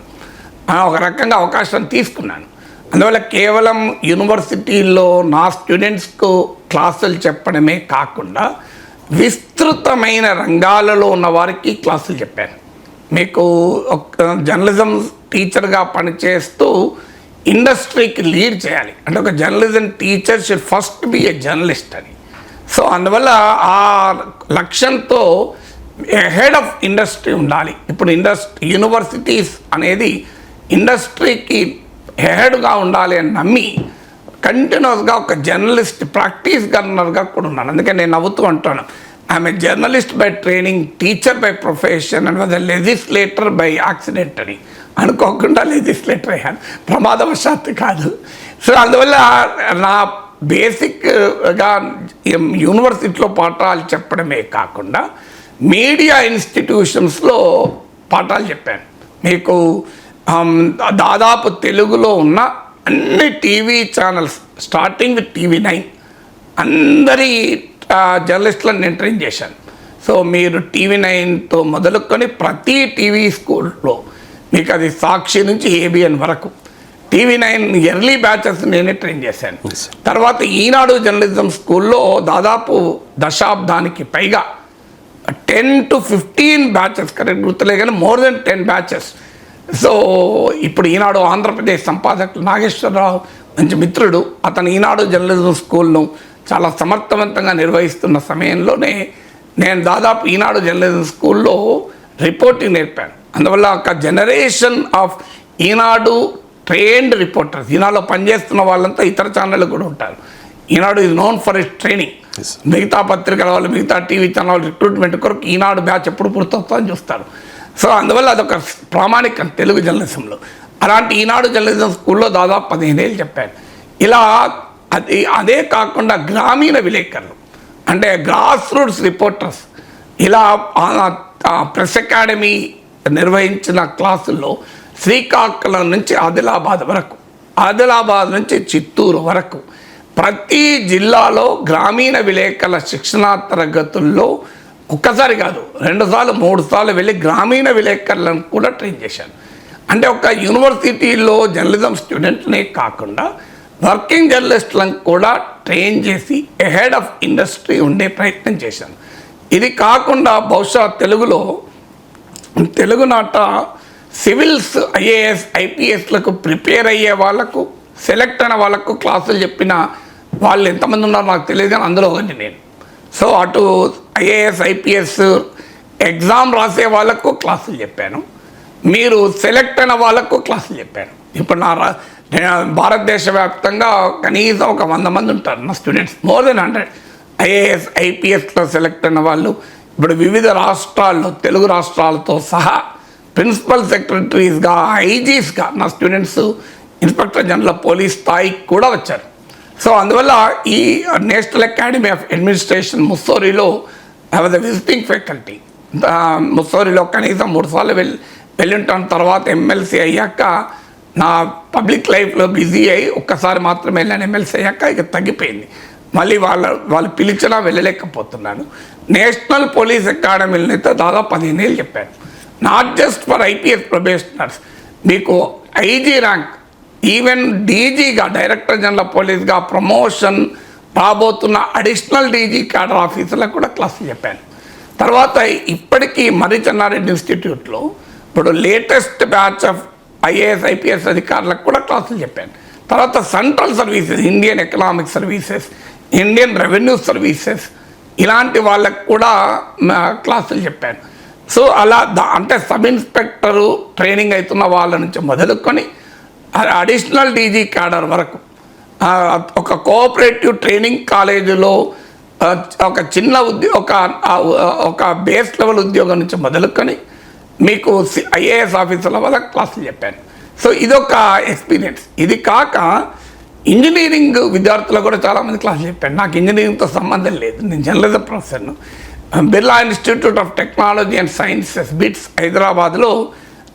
ఒక రకంగా అవకాశం తీసుకున్నాను. అందువల్ల కేవలం యూనివర్సిటీల్లో నా స్టూడెంట్స్కు క్లాసులు చెప్పడమే కాకుండా విస్తృతమైన రంగాలలో ఉన్న వారికి క్లాసులు చెప్పాను. మీకు జర్నలిజం టీచర్గా పనిచేస్తూ ఇండస్ట్రీకి లీడ్ చేయాలి అంటే ఒక journalism teacher should first be a journalist అని. సో అందువల్ల ఆ లక్ష్యంతో హెడ్ ఆఫ్ ఇండస్ట్రీ ఉండాలి. ఇప్పుడు యూనివర్సిటీస్ అనేది ఇండస్ట్రీకి హెడ్గా ఉండాలి అని నమ్మి కంటిన్యూస్గా ఒక జర్నలిస్ట్ ప్రాక్టీస్ గవర్నర్గా కూడా ఉన్నాను. అందుకే నేను నవ్వుతూ అంటాను, I'm a journalist by training, teacher by profession and was a legislator by accident అని. అనుకోకుండా లెజిస్లేటర్ అయ్యాను, ప్రమాదవశాత్తు కాదు. సో అందువల్ల నా బేసిక్గా యూనివర్సిటీలో పాఠాలు చెప్పడమే కాకుండా మీడియా ఇన్స్టిట్యూషన్స్లో పాఠాలు చెప్పాను. మీకు దాదాపు తెలుగులో ఉన్న అన్ని TV channels starting with TV9 అందరి జర్నలిస్టులను నేను ట్రైన్ చేశాను. సో మీరు TV9తో మొదలుకొని ప్రతి టీవీ స్కూల్లో మీకు అది సాక్షి నుంచి ABN వరకు TV9 ఎర్లీ బ్యాచెస్ నేనే ట్రైన్ చేశాను. తర్వాత ఈనాడు జర్నలిజం స్కూల్లో దాదాపు దశాబ్దానికి పైగా 10 to 15 బ్యాచెస్, కరెక్ట్ గుర్తులే కానీ మోర్ దెన్ 10 బ్యాచెస్. సో ఇప్పుడు ఈనాడు ఆంధ్రప్రదేశ్ సంపాదకులు నాగేశ్వరరావు మంచి మిత్రుడు, అతను ఈనాడు జర్నలిజం స్కూల్ను చాలా సమర్థవంతంగా నిర్వహిస్తున్న సమయంలోనే నేను దాదాపు ఈనాడు జర్నలిజం స్కూల్లో రిపోర్టింగ్ నేర్పాను. అందువల్ల ఒక generation of Eenadu trained reporters. ఈనాడులో పనిచేస్తున్న వాళ్ళంతా ఇతర ఛానళ్ళు కూడా ఉంటారు. Eenadu is known for its training. మిగతా పత్రికల వాళ్ళు, మిగతా టీవీ ఛానల్ రిక్రూట్మెంట్ కొరకు ఈనాడు బ్యాచ్ ఎప్పుడు పూర్తవుతుందని చూస్తారు. సో అందువల్ల అదొక ప్రామాణికం తెలుగు జర్నలిజంలో. అలాంటి ఈనాడు జర్నలిజం స్కూల్లో దాదాపు 15 ఏళ్ళు చెప్పాను. ఇలా అదే కాకుండా గ్రామీణ విలేకరులు అంటే గ్రాస్ రూట్స్ రిపోర్టర్స్, ఇలా ప్రెస్ అకాడమీ నిర్వహించిన క్లాసుల్లో శ్రీకాకుళం నుంచి ఆదిలాబాద్ వరకు, ఆదిలాబాద్ నుంచి చిత్తూరు వరకు ప్రతి జిల్లాలో గ్రామీణ విలేకరుల శిక్షణా తరగతుల్లో ఒక్కసారి కాదు 2 సార్లు 3 సార్లు వెళ్ళి గ్రామీణ విలేకరులను కూడా ట్రైన్ చేశాను. అంటే ఒక యూనివర్సిటీలో జర్నలిజం స్టూడెంట్నే కాకుండా వర్కింగ్ జర్నలిస్టులను కూడా ట్రైన్ చేసి అహెడ్ ఆఫ్ ఇండస్ట్రీ ఉండే ప్రయత్నం చేశాను. ఇది కాకుండా బహుశా తెలుగునాట సివిల్స్ ఐఏఎస్ ఐపీఎస్లకు ప్రిపేర్ అయ్యే వాళ్ళకు, సెలెక్ట్ అయిన వాళ్ళకు క్లాసులు చెప్పిన వాళ్ళు ఎంతమంది ఉన్నారో నాకు తెలియదు, కానీ అందులో ఒకటి నేను. సో అటు ఐఏఎస్ ఐపీఎస్ ఎగ్జామ్ రాసే వాళ్ళకు క్లాసులు చెప్పాను, మీరు సెలెక్ట్ అయిన వాళ్ళకు క్లాసులు చెప్పాను. ఇప్పుడు భారతదేశ వ్యాప్తంగా కనీసం ఒక 100 మంది ఉంటారు నా స్టూడెంట్స్, మోర్ దెన్ 100 ఐఏఎస్ ఐపీఎస్లో సెలెక్ట్ అయిన వాళ్ళు. ఇప్పుడు వివిధ రాష్ట్రాల్లో, తెలుగు రాష్ట్రాలతో సహా ప్రిన్సిపల్ సెక్రటరీస్గా, ఐజీస్గా నా స్టూడెంట్స్ ఇన్స్పెక్టర్ జనరల్ పోలీస్ స్థాయికి కూడా వచ్చారు. సో అందువల్ల ఈ నేషనల్ అకాడమీ ఆఫ్ అడ్మినిస్ట్రేషన్ ముస్సోరిలో I was the visiting faculty. ముస్సోరిలో కనీసం 3 సార్లు వెళ్ళి ఉంటాను. తర్వాత ఎమ్మెల్సీ అయ్యాక నా పబ్లిక్ లైఫ్లో బిజీ అయ్యి ఒక్కసారి మాత్రమే వెళ్ళాను. ఎమ్మెల్సీ అయ్యాక ఇక తగ్గిపోయింది. మళ్ళీ వాళ్ళు పిలిచినా వెళ్ళలేకపోతున్నాను. నేషనల్ పోలీస్ అకాడమీలో అయితే దాదాపు 15 ఏళ్ళు చెప్పాను. Not just for IPS probationers, మీకు ఐజీ ర్యాంక్, ఈవెన్ డీజీగా, డైరెక్టర్ జనరల్ పోలీస్గా ప్రమోషన్ రాబోతున్న అడిషనల్ డీజీ క్యాడర్ ఆఫీసర్లకు కూడా క్లాసులు చెప్పాను. తర్వాత ఇప్పటికీ మర్రి చెన్నారెడ్డి ఇన్స్టిట్యూట్లో ఇప్పుడు latest batch of IAS IPS అధికారులకు కూడా క్లాసులు చెప్పాను. తర్వాత central services, Indian economic services, Indian revenue services, ఇలాంటి వాళ్ళకు కూడా క్లాసులు చెప్పాను. సో అలా అంటే సబ్ ఇన్స్పెక్టరు ట్రైనింగ్ అవుతున్న వాళ్ళ నుంచి మొదలుకొని అడిషనల్ డీజీ క్యాడర్ వరకు ఒక కోఆపరేటివ్ ట్రైనింగ్ కాలేజీలో ఒక చిన్న ఒక బేస్ లెవెల్ ఉద్యోగం నుంచి మొదలుకొని మీకు ఐఏఎస్ ఆఫీసర్ల వల్ల క్లాసులు చెప్పాను. సో ఇదొక ఎక్స్పీరియన్స్. ఇది కాక ఇంజనీరింగ్ విద్యార్థులకు కూడా చాలామంది క్లాసులు చెప్పాను. నాకు ఇంజనీరింగ్తో సంబంధం లేదు, నేను జర్నలిజం ప్రొఫెసర్ను. Birla institute of technology and sciences BITS హైదరాబాద్లో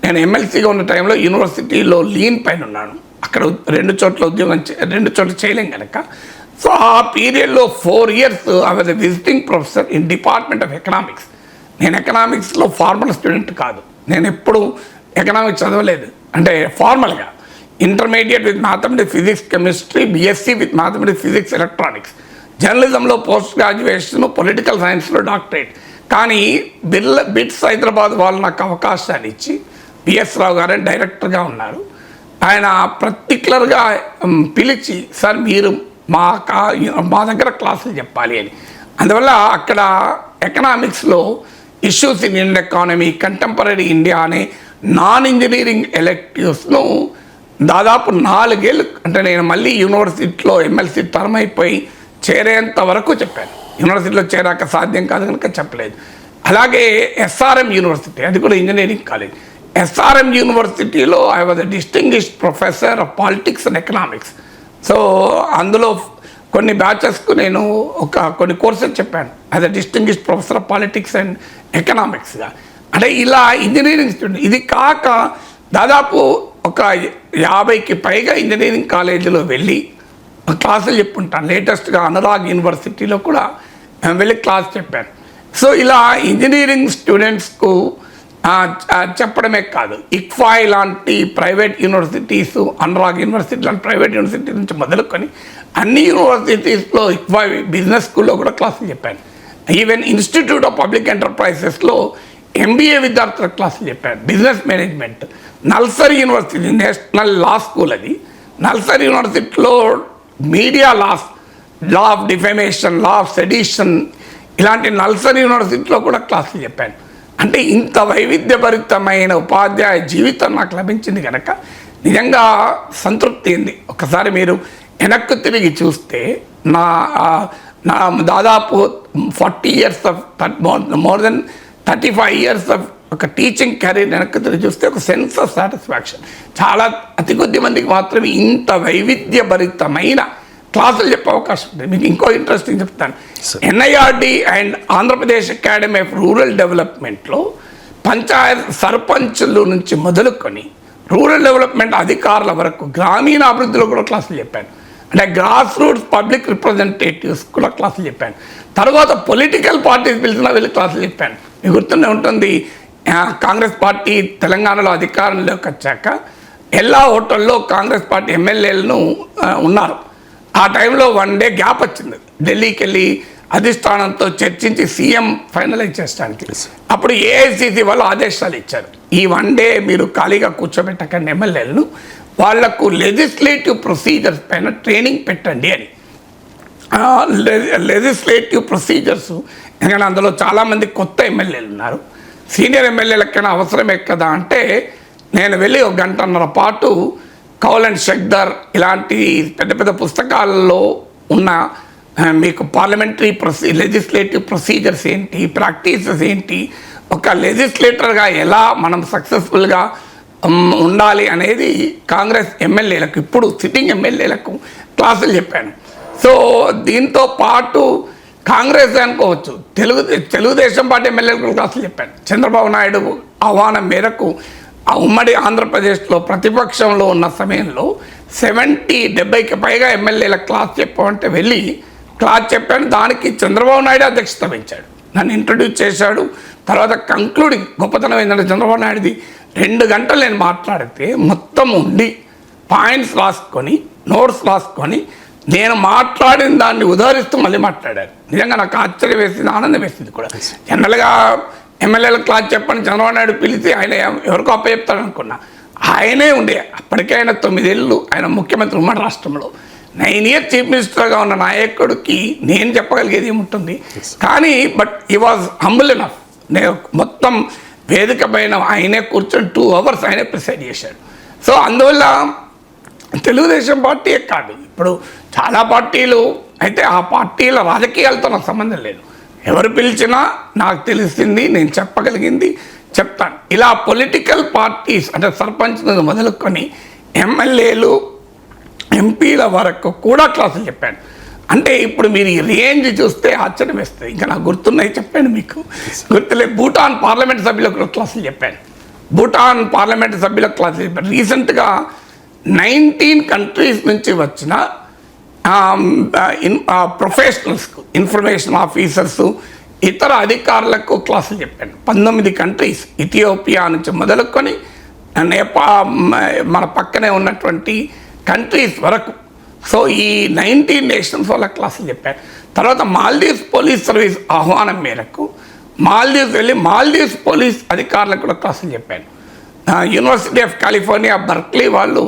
నేను ఎమ్మెల్సీగా ఉన్న టైంలో యూనివర్సిటీలో లీన్ పైన ఉన్నాను. అక్కడ 2 చోట్ల ఉద్యోగం 2 చోట్ల చేయలేం కనుక. సో ఆ పీరియడ్లో 4 years I was a visiting professor in department of economics. నేను ఎకనామిక్స్లో ఫార్మల్ స్టూడెంట్ కాదు, నేను ఎప్పుడు ఎకనామిక్స్ చదవలేదు. అంటే ఫార్మల్గా intermediate with mathematics physics chemistry, BSc with mathematics physics electronics, జర్నలిజంలో పోస్ట్ గ్రాడ్యుయేషన్, పొలిటికల్ సైన్స్లో డాక్టరేట్. కానీ బిట్స్ హైదరాబాద్ వాళ్ళు నాకు అవకాశాన్ని ఇచ్చి, పిఎస్ రావు గారు డైరెక్టర్గా ఉన్నారు, ఆయన పర్టికులర్గా పిలిచి సార్ మీరు మా దగ్గర క్లాసులు చెప్పాలి అని. అందువల్ల అక్కడ ఎకనామిక్స్లో issues in Indian economy, contemporary India అనే నాన్ ఇంజనీరింగ్ ఎలెక్టివ్స్ను దాదాపు 4 ఏళ్ళు, అంటే నేను మళ్ళీ యూనివర్సిటీలో ఎమ్మెల్సీ టర్మ్ అయిపోయి చేరేంత వరకు చెప్పాను. యూనివర్సిటీలో చేరాక సాధ్యం కాదు కనుక చెప్పలేదు. అలాగే ఎస్ఆర్ఎం యూనివర్సిటీ, అది కూడా ఇంజనీరింగ్ కాలేజ్. ఎస్ఆర్ఎం యూనివర్సిటీలో I was a distinguished professor of politics and economics. So అందులో కొన్ని బ్యాచెస్కు నేను కొన్ని కోర్సెస్ చెప్పాను as a distinguished professor of politics and ఎకనామిక్స్గా. అంటే ఇలా ఇంజనీరింగ్ స్టూడెంట్. ఇది కాక దాదాపు ఒక 50కి పైగా ఇంజనీరింగ్ కాలేజీలో వెళ్ళి క్లాసులు చెప్పుంటాను. లేటెస్ట్గా అనురాగ్ యూనివర్సిటీలో కూడా వెళ్ళి క్లాస్ చెప్పాను. సో ఇలా ఇంజనీరింగ్ స్టూడెంట్స్కు చెప్పడమే కాదు, ఇక్ఫాయ్ లాంటి ప్రైవేట్ యూనివర్సిటీస్, అనురాగ్ యూనివర్సిటీ లాంటి ప్రైవేట్ యూనివర్సిటీ నుంచి మొదలుకొని అన్ని యూనివర్సిటీస్లో ఇక్ఫాయ్ బిజినెస్ స్కూల్లో కూడా క్లాసులు చెప్పాను. ఈవెన్ ఇన్స్టిట్యూట్ ఆఫ్ పబ్లిక్ ఎంటర్ప్రైజెస్లో ఎంబీఏ విద్యార్థులకు క్లాసులు చెప్పాను, business management. NALSAR university national law school, అది నల్సరీ యూనివర్సిటీలో media laws, law of defamation, law of sedition, ఇలాంటి నల్సరీ యూనివర్సిటీలో కూడా క్లాసులు చెప్పాను. అంటే ఇంత వైవిధ్యభరితమైన ఉపాధ్యాయ జీవితం నాకు లభించింది కనుక నిజంగా సంతృప్తి ఉంది. ఒకసారి మీరు వెనక్కు తిరిగి చూస్తే నా దాదాపు 40 years of more than 35 years of ఒక టీచింగ్ కెరీర్ వెనక్కి తిరిగి చూస్తే ఒక సెన్స్ ఆఫ్ సాటిస్ఫాక్షన్. చాలా అతి కొద్ది మందికి మాత్రమే ఇంత వైవిధ్యభరితమైన క్లాసులు చెప్పే అవకాశం ఉంటుంది. మీకు ఇంకో ఇంట్రెస్టింగ్ చెప్తాను. NIRD and Andhra Pradesh academy of rural డెవలప్మెంట్లో పంచాయత్ సర్పంచుల నుంచి మొదలుకొని రూరల్ డెవలప్మెంట్ అధికారుల వరకు గ్రామీణ అభివృద్ధిలో కూడా క్లాసులు చెప్పాను. అంటే గ్రాస్ రూట్స్ పబ్లిక్ రిప్రజెంటేటివ్స్ కూడా క్లాసులు చెప్పాను. తర్వాత పొలిటికల్ పార్టీస్ పిలిచిన వెళ్ళి క్లాసులు చెప్పాను. మీకు గుర్తుండే ఉంటుంది, కాంగ్రెస్ పార్టీ తెలంగాణలో అధికారంలోకి వచ్చాక എല്ലാ హోటల్లో కాంగ్రెస్ పార్టీ ఎమ్మెల్యేలను ఉన్నారు. ఆ టైంలో 1 day గ్యాప్ వచ్చింది. ఢిల్లీకి వెళ్ళి అధిష్టానంతో చర్చించి సీఎం ఫైనలైజ్ చేసడానికి. అప్పుడు AICC వాళ్ళు ఆదేశాలు ఇచ్చారు, ఈ 1 day మీరు ఖాళీగా కూర్చోబెట్టకండి ఎమ్మెల్యేలను, వాళ్లకు లెజిస్లేటివ్ ప్రొసీజర్స్ పైన ట్రైనింగ్ పెట్టండి అని. లెజిస్లేటివ్ ప్రొసీజర్స్ ఎందుకంటే అందులో చాలామంది కొత్త ఎమ్మెల్యేలు ఉన్నారు. సీనియర్ ఎమ్మెల్యేలకైనా అవసరమే కదా అంటే నేను వెళ్ళి 1.5 గంటల పాటు కౌల్ అండ్ షక్దర్ ఇలాంటి పెద్ద పెద్ద పుస్తకాలలో ఉన్న మీకు పార్లమెంటరీ లెజిస్లేటివ్ ప్రొసీజర్స్ ఏంటి, ప్రాక్టీసెస్ ఏంటి, ఒక లెజిస్లేటర్గా ఎలా మనం సక్సెస్ఫుల్గా ఉండాలి అనేది కాంగ్రెస్ ఎమ్మెల్యేలకు, ఇప్పుడు సిట్టింగ్ ఎమ్మెల్యేలకు క్లాసులు చెప్పాను. సో దీంతో పాటు కాంగ్రెస్ అనుకోవచ్చు, తెలుగుదేశం పార్టీ ఎమ్మెల్యేలకు క్లాసులు చెప్పాను. చంద్రబాబు నాయుడు ఆహ్వానం మేరకు ఆ ఉమ్మడి ఆంధ్రప్రదేశ్లో ప్రతిపక్షంలో ఉన్న సమయంలో 70-70కి పైగా ఎమ్మెల్యేలకు క్లాస్ చెప్పామంటే వెళ్ళి క్లాస్ చెప్పాను. దానికి చంద్రబాబు నాయుడు అధ్యక్షత వహించాడు, నన్ను ఇంట్రడ్యూస్ చేశాడు. తర్వాత కంక్లూడింగ్ గొప్పతనం ఏంటంటే చంద్రబాబు నాయుడుది 2 గంటలు నేను మాట్లాడితే మొత్తం ఉండి పాయింట్స్ రాసుకొని నోట్స్ రాసుకొని నేను మాట్లాడిన దాన్ని ఉదాహరిస్తూ మళ్ళీ మాట్లాడారు. నిజంగా నాకు ఆశ్చర్యం వేసింది, ఆనందం వేసింది కూడా. జనరల్గా ఎమ్మెల్యేలకు క్లాస్ చెప్పని చంద్రబాబు నాయుడు పిలిచి ఆయన ఎవరికో అప్పచెప్తాడు అనుకున్నా. ఆయనే ఉండే, అప్పటికే ఆయన 9 ఏళ్ళు ఆయన ముఖ్యమంత్రి ఉమ్మడి రాష్ట్రంలో. 9 years చీఫ్ మినిస్టర్గా ఉన్న నాయకుడికి నేను చెప్పగలిగేది ఏముంటుంది. కానీ బట్ ఈ వాజ్ హంబుల్ ఎనఫ్. నేను మొత్తం వేదిక పైన ఆయనే కూర్చొని 2 hours ఆయనే ప్రిసైడ్ చేశాడు. సో అందువల్ల తెలుగుదేశం పార్టీయే కాదు, ఇప్పుడు చాలా పార్టీలు అయితే ఆ పార్టీల రాజకీయాలతో నాకు సంబంధం లేదు. ఎవరు పిలిచినా నాకు తెలిసింది నేను చెప్పగలిగింది చెప్తాను. ఇలా పొలిటికల్ పార్టీస్ అంటే సర్పంచ్ మొదలుకొని ఎమ్మెల్యేలు ఎంపీల వరకు కూడా క్లాసులు చెప్పాను. అంటే ఇప్పుడు మీరు ఈ రేంజ్ చూస్తే ఆశ్చర్యం వేస్తుంది. ఇంకా నాకు గుర్తున్నాయి చెప్పాను, మీకు గుర్తులే. భూటాన్ పార్లమెంట్ సభ్యులకు క్లాసులు చెప్పాను. భూటాన్ పార్లమెంట్ సభ్యులకు క్లాసులు చెప్పాను. రీసెంట్గా 19 countries నుంచి వచ్చిన ప్రొఫెషనల్స్కు, ఇన్ఫర్మేషన్ ఆఫీసర్సు, ఇతర అధికారులకు క్లాసులు చెప్పాను. 19 countries, ఇథియోపియా నుంచి మొదలుకొని మన పక్కనే ఉన్నటువంటి కంట్రీస్ వరకు. సో ఈ 19 nations వాళ్ళ క్లాసులు చెప్పాను. తర్వాత మాల్దీవ్స్ పోలీస్ సర్వీస్ ఆహ్వానం మేరకు మాల్దీవ్స్ వెళ్ళి మాల్దీవ్స్ పోలీస్ అధికారులకు కూడా క్లాసులు చెప్పాను. యూనివర్సిటీ ఆఫ్ కాలిఫోర్నియా బర్క్లీ వాళ్ళు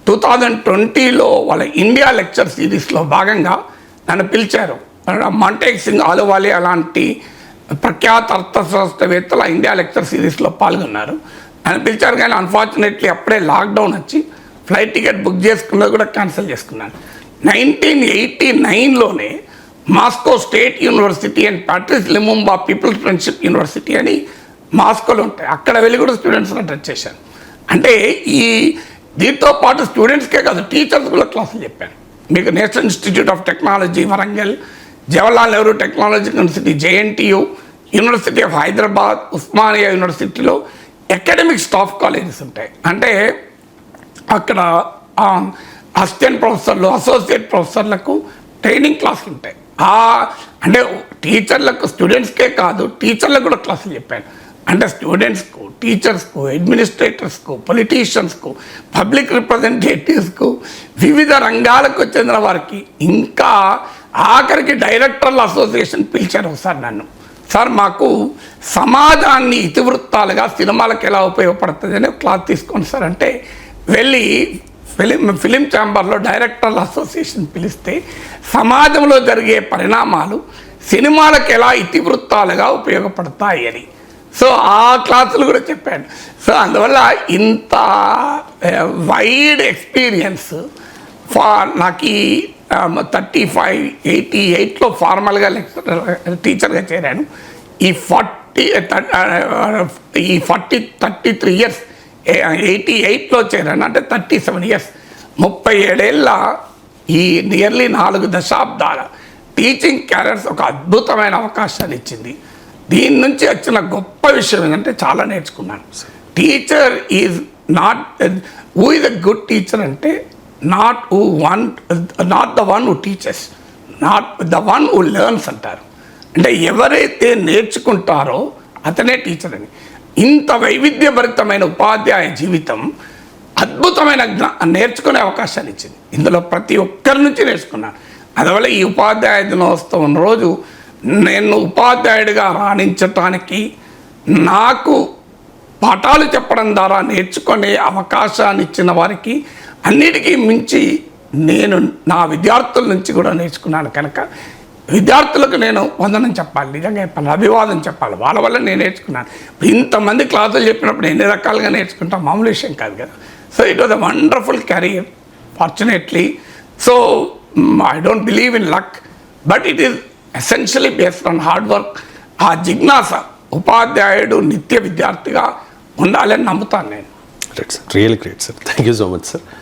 2020లో వాళ్ళ ఇండియా లెక్చర్ సిరీస్లో భాగంగా నన్ను పిలిచారు. మాంటేక్ సింగ్ ఆలువాలి అలాంటి ప్రఖ్యాత అర్థశాస్త్రవేత్తల ఇండియా లెక్చర్ సిరీస్లో పాల్గొన్నారు. నన్ను పిలిచారు కానీ అన్ఫార్చునేట్లీ అప్పుడే లాక్డౌన్ వచ్చి ఫ్లైట్ టికెట్ బుక్ చేసుకున్నది కూడా క్యాన్సిల్ చేసుకున్నాను. 1989లోనే Moscow state university and Patrice Lumumba people's friendship university అని మాస్కోలో ఉంటాయి, అక్కడ వెళ్ళి కూడా స్టూడెంట్స్ని టచ్ చేశాను. అంటే ఈ దీంతో పాటు స్టూడెంట్స్కే కాదు టీచర్స్ కూడా క్లాసులు చెప్పాను. మీకు national institute of technology Warangal, Jawaharlal Nehru technology university JNTU, university of Hyderabad, Osmania యూనివర్సిటీలో అకాడమిక్ స్టాఫ్ కాలేజెస్ ఉంటాయి. అంటే అక్కడ అసిస్టెంట్ ప్రొఫెసర్లు, అసోసియేట్ ప్రొఫెసర్లకు ట్రైనింగ్ క్లాసులు ఉంటాయి. అంటే టీచర్లకు, స్టూడెంట్స్కే కాదు టీచర్లకు కూడా క్లాసులు చెప్పాను. అంటే స్టూడెంట్స్కు, టీచర్స్కు, అడ్మినిస్ట్రేటర్స్కు, పొలిటీషియన్స్కు, పబ్లిక్ రిప్రజెంటేటివ్స్కు, వివిధ రంగాలకు చెందిన వారికి, ఇంకా ఆఖరికి డైరెక్టర్ల అసోసియేషన్ పిలిచారు ఒకసారి నన్ను. సార్ మాకు సమాజాన్ని ఇతివృత్తాలుగా సినిమాలకు ఎలా ఉపయోగపడుతుంది అని క్లాస్ తీసుకోండి సార్ అంటే వెళ్ళి ఫిలిం ఛాంబర్లో డైరెక్టర్ల అసోసియేషన్ పిలిస్తే సమాజంలో జరిగే పరిణామాలు సినిమాలకు ఎలా ఇతివృత్తాలుగా ఉపయోగపడతాయి అని. సో ఆ క్లాసులు కూడా చెప్పాను. సో అందువల్ల ఇంత వైడ్ ఎక్స్పీరియన్స్ నాకు ఈ 35-88లో ఫార్మల్గా టీచర్గా చేరాను. ఈ 33 ఇయర్స్ 88లో చేరాను, అంటే 37 ఇయర్స్, 37 ఏళ్ళ ఈ నియర్లీ 4 దశాబ్దాల టీచింగ్ క్యారియర్స్ ఒక అద్భుతమైన అవకాశాన్ని ఇచ్చింది. దీని నుంచి వచ్చిన గొప్ప విషయం ఏంటంటే చాలా నేర్చుకున్నాను. Teacher is not who is a good teacher అంటే not the one who teachers, not the one who learns అంటారు. అంటే ఎవరైతే నేర్చుకుంటారో అతనే టీచర్ అని. ఇంత వైవిధ్యభరితమైన ఉపాధ్యాయ జీవితం అద్భుతమైన నేర్చుకునే అవకాశాన్ని ఇచ్చింది. ఇందులో ప్రతి ఒక్కరి నుంచి నేర్చుకున్నాను. అందువల్ల ఈ ఉపాధ్యాయ దినోత్సవం రోజు నేను ఉపాధ్యాయుడిగా రాణించటానికి, నాకు పాఠాలు చెప్పడం ద్వారా నేర్చుకునే అవకాశాన్ని ఇచ్చిన వారికి అన్నిటికీ మించి నేను నా విద్యార్థుల నుంచి కూడా నేర్చుకున్నాను. కనుక విద్యార్థులకు నేను వందనం చెప్పాలి, నిజంగా చెప్పాలి, అభివాదం చెప్పాలి. వాళ్ళ వల్ల నేను నేర్చుకున్నాను. ఇంతమంది క్లాసులు చెప్పినప్పుడు ఎన్ని రకాలుగా నేర్చుకుంటాం, మామూలు విషయం కాదు కదా. So it was a wonderful career fortunately. So I don't believe in luck, but it is essentially based on hard work. ఆ జిజ్ఞాస ఉపాధ్యాయుడు నిత్య విద్యార్థిగా ఉండాలని నమ్ముతాను నేను. Real great sir, thank you so much sir.